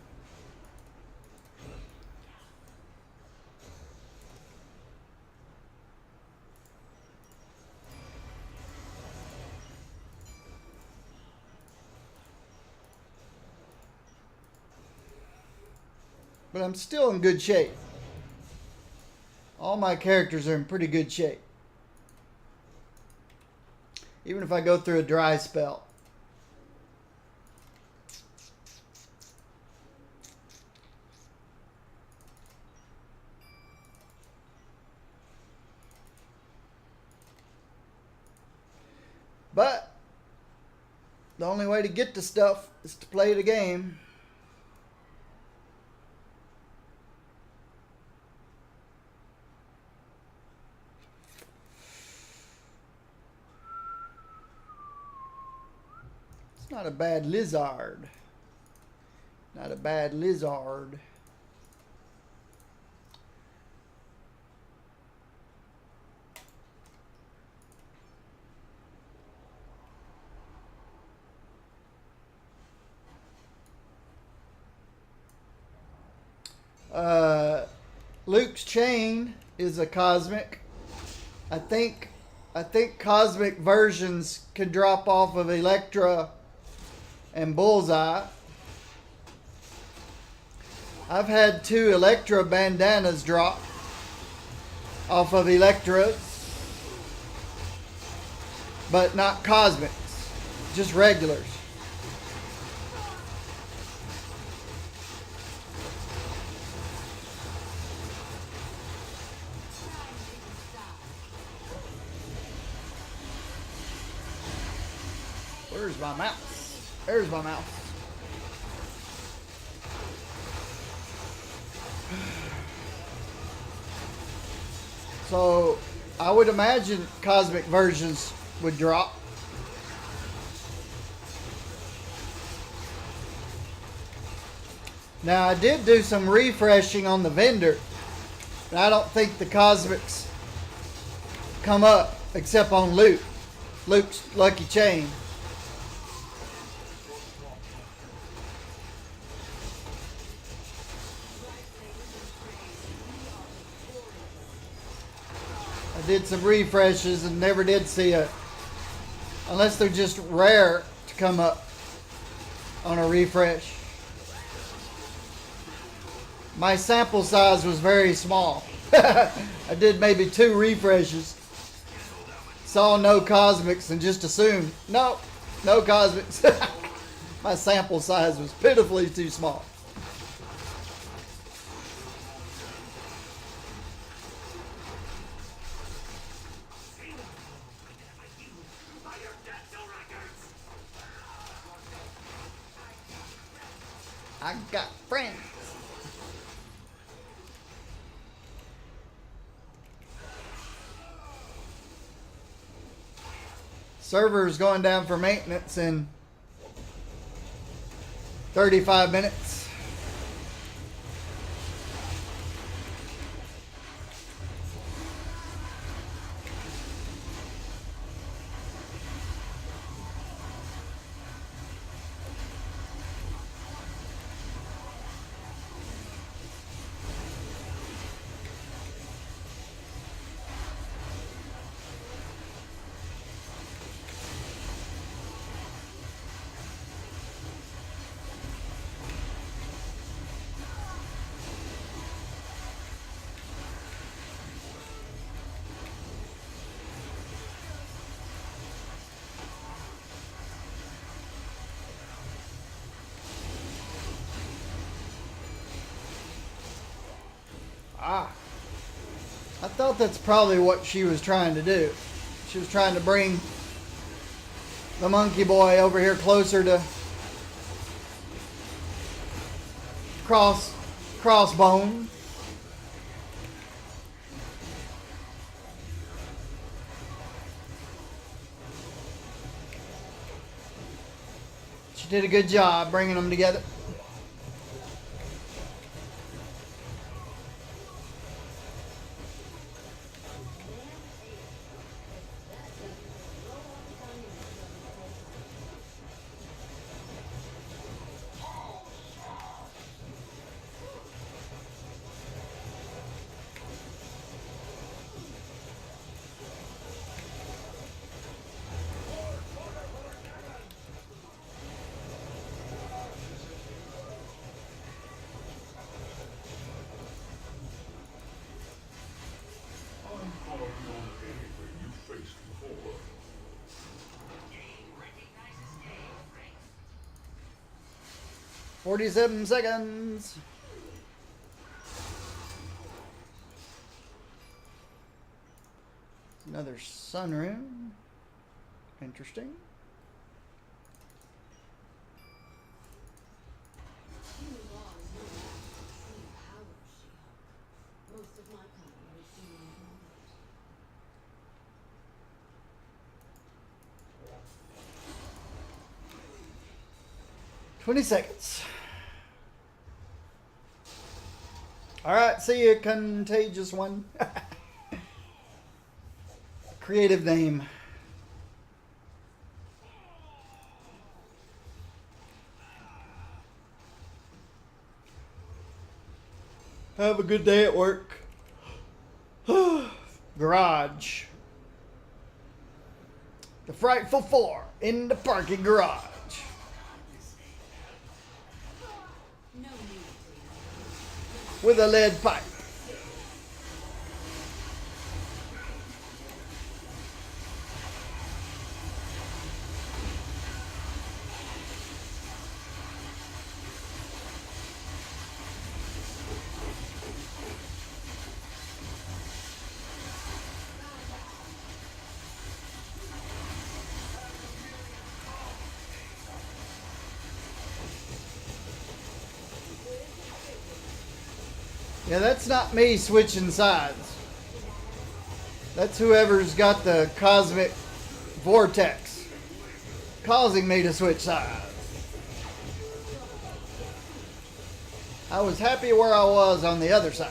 But I'm still in good shape. All my characters are in pretty good shape. Even if I go through a dry spell. But the only way to get to stuff is to play the game. It's not a bad lizard. Not a bad lizard. Luke's chain is a cosmic. I think cosmic versions can drop off of Electra and Bullseye. I've had 2 Electra bandanas drop off of Electras, but not cosmics, just regulars. Where's my mouse? There's my mouse. So I would imagine cosmic versions would drop. Now I did do some refreshing on the vendor. And I don't think the cosmics come up except on Luke. Luke's lucky chain. I did some refreshes and never did see a, unless they're just rare to come up on a refresh. My sample size was very small. I did maybe 2 refreshes. Saw no cosmics and just assumed, no cosmics. My sample size was pitifully too small. I got friends. Server's going down for maintenance in 35 minutes. I thought that's probably what she was trying to do. She was trying to bring the monkey boy over here closer to Crossbone. She did a good job bringing them together. 47 seconds. Another sunroom. Interesting. Human law is no match for the power She-Hulk. Most of my kind would soon ignore it. 20 seconds. Alright, see you, Contagious One. Creative name. Have a good day at work. Garage. The Frightful Four in the parking garage. No need With a lead pipe. Yeah, that's not me switching sides. That's whoever's got the cosmic vortex causing me to switch sides. I was happy where I was on the other side.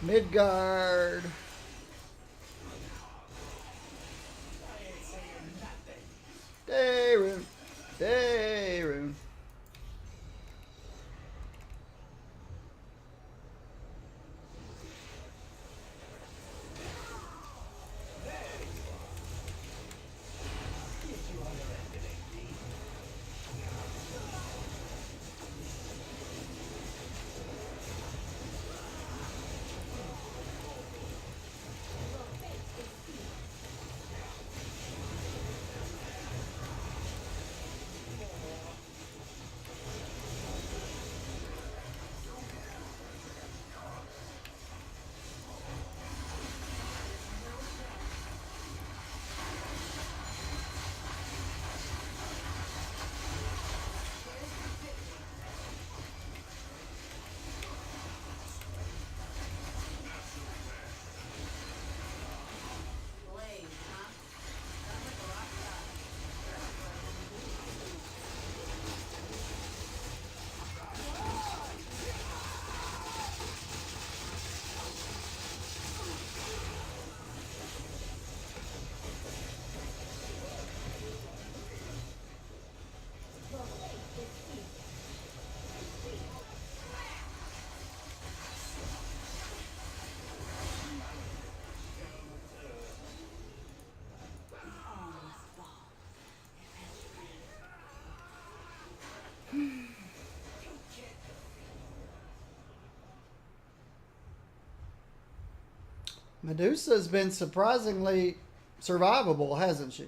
Midgard. Dayrune. Dayrune. Medusa's been surprisingly survivable, hasn't she?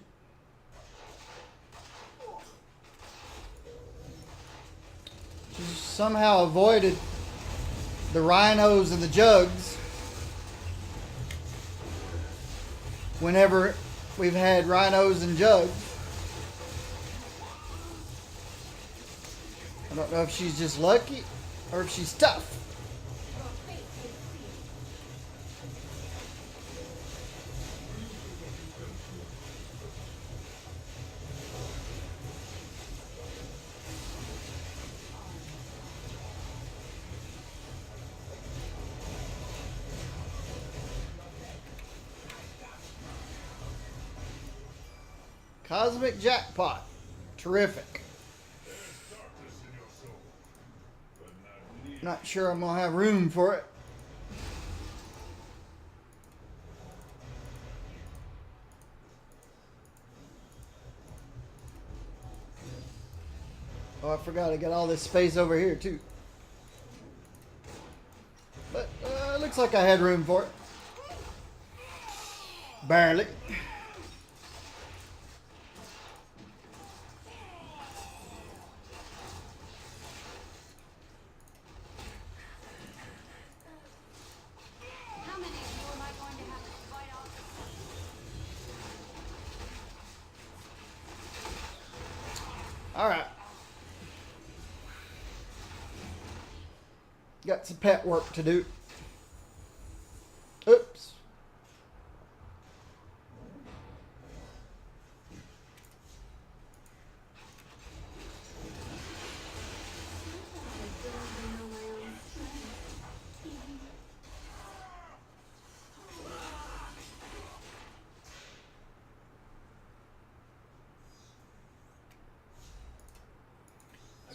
She's somehow avoided the rhinos and the jugs whenever we've had rhinos and jugs. I don't know if she's just lucky or if she's tough. Cosmic jackpot. Terrific. Darkness in your soul, but not near. Not sure I'm going to have room for it. Oh, I forgot I got all this space over here too. But it looks like I had room for it. Barely. How many of you am I going to have to fight off? All right. Got some pet work to do. Oops.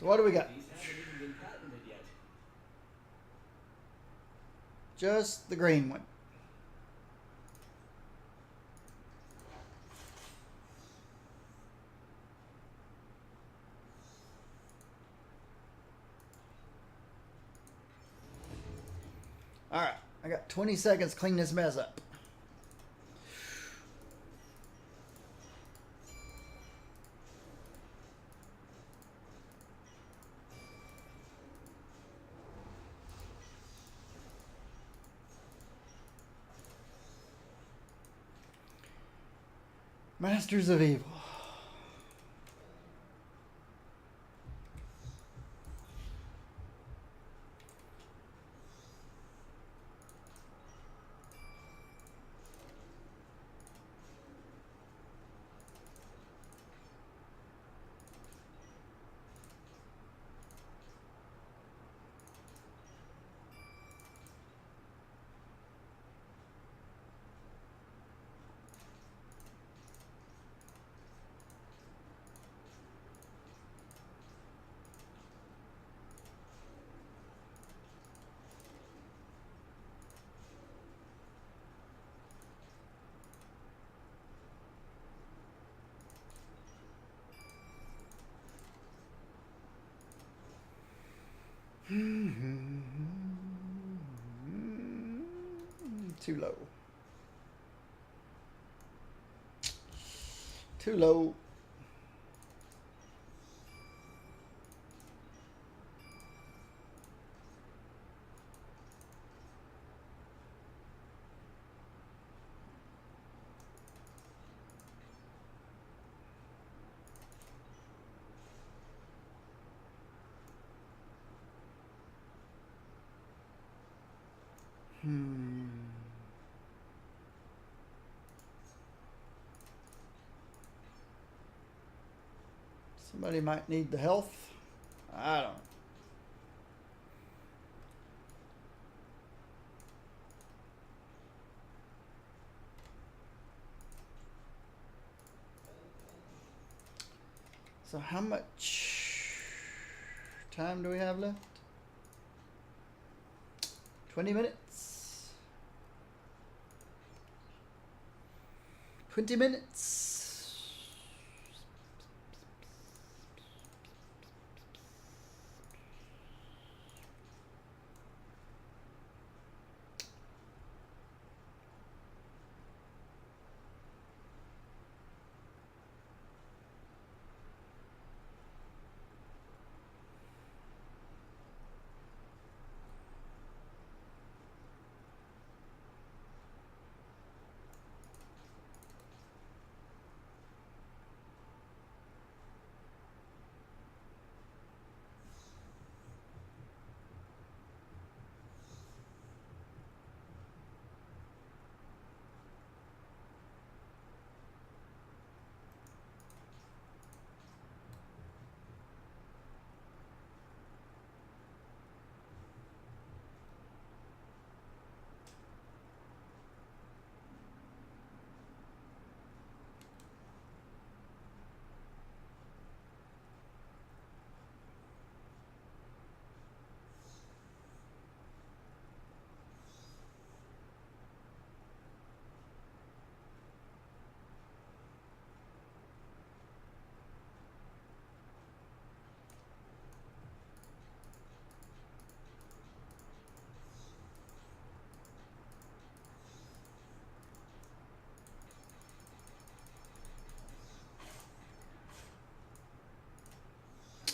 So what do we got? These haven't even been patented yet. Just the green one. All right, I got 20 seconds to clean this mess up. Masters of Evil. Too low. Too low. Somebody might need the health. I don't know. So how much time do we have left? 20 minutes. 20 minutes.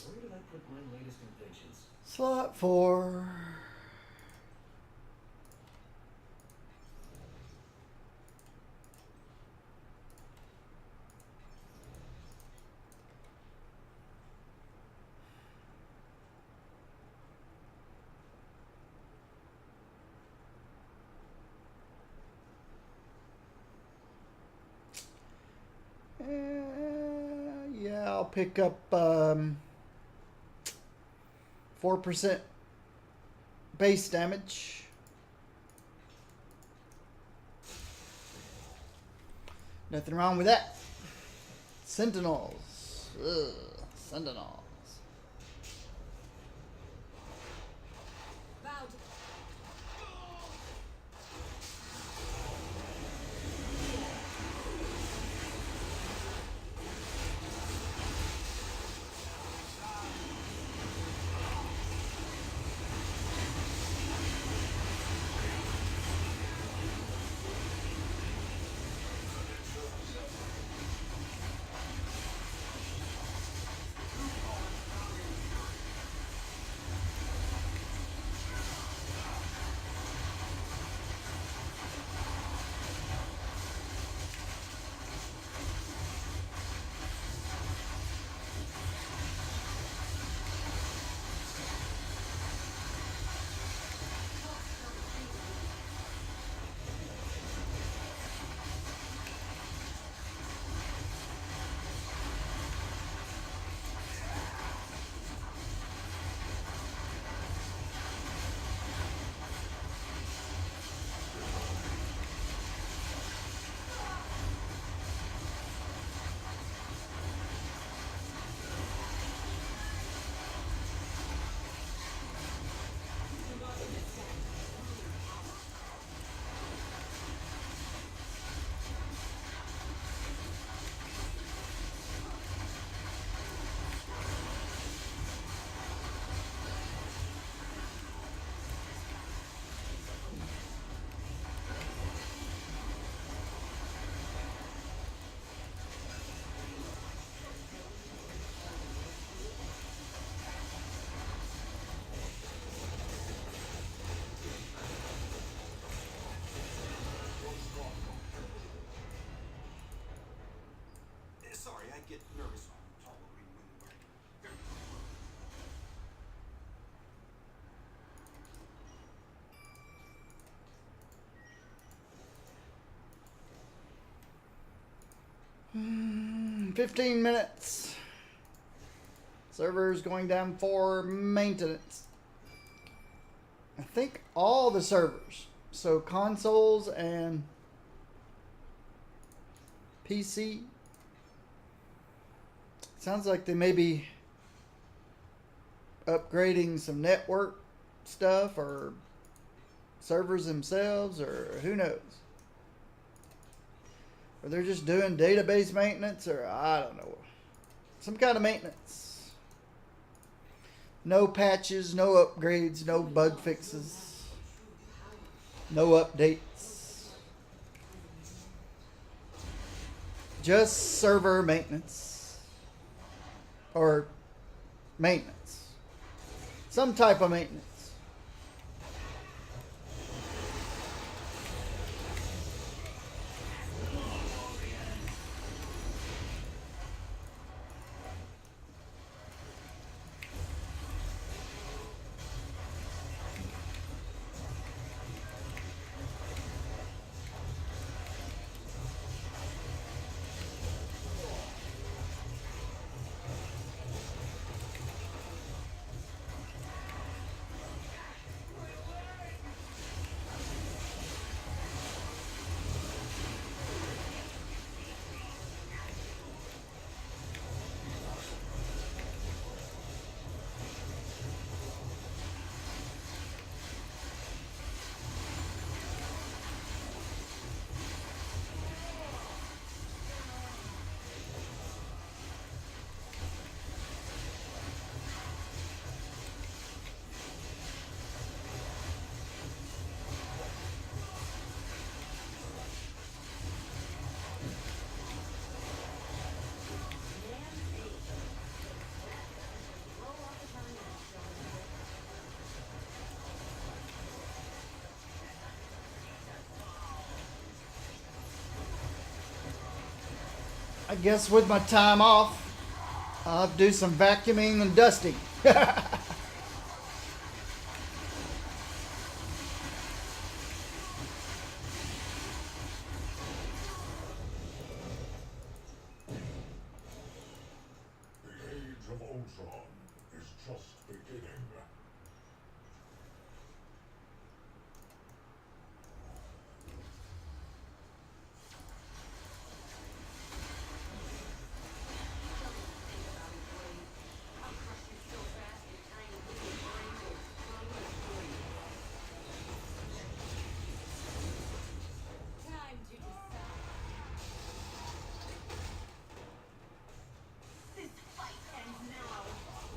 Where did I put my latest inventions? Slot 4. Yeah, I'll pick up 4% base damage. Nothing wrong with that. Sentinels. Ugh, Sentinels. Vowed. bit nervous on tolerating women wearing very tight clothes. Hmm, 15 minutes. Servers going down for maintenance. I think all the servers. So consoles and PC. Sounds like they may be upgrading some network stuff or servers themselves, or who knows. Or they're just doing database maintenance, or I don't know. Some kind of maintenance. No patches, no upgrades, no bug fixes, no updates. Just server maintenance. Or maintenance. Some type of maintenance. I guess with my time off, I'll have to do some vacuuming and dusting. The age of Ultron is just beginning. Time to decide. This fight ends now.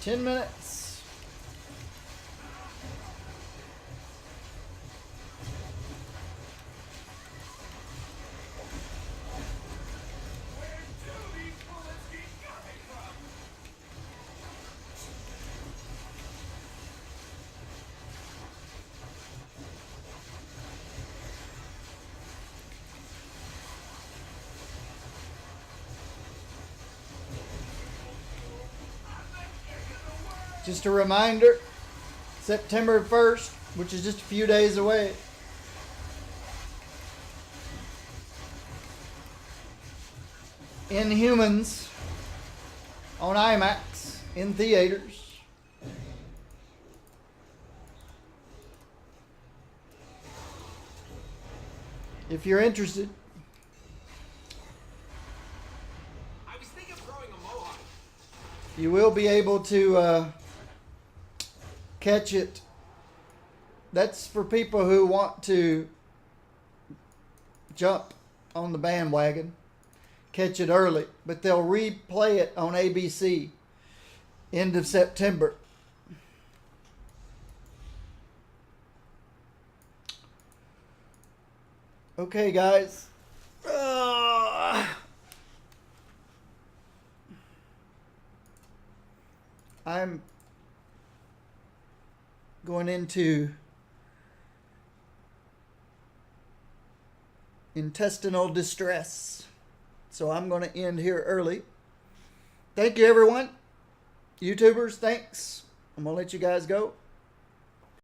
10 minutes. Where do these bullets keep coming from? Just a reminder, September 1st, which is just a few days away. Inhumans on IMAX in theaters. If you're interested. I was thinking of growing a mohawk. You will be able to catch it. That's for people who want to jump on the bandwagon, catch it early, but they'll replay it on ABC end of September. Okay, guys. I'm going into intestinal distress. So I'm going to end here early. Thank you, everyone. YouTubers, thanks. I'm going to let you guys go.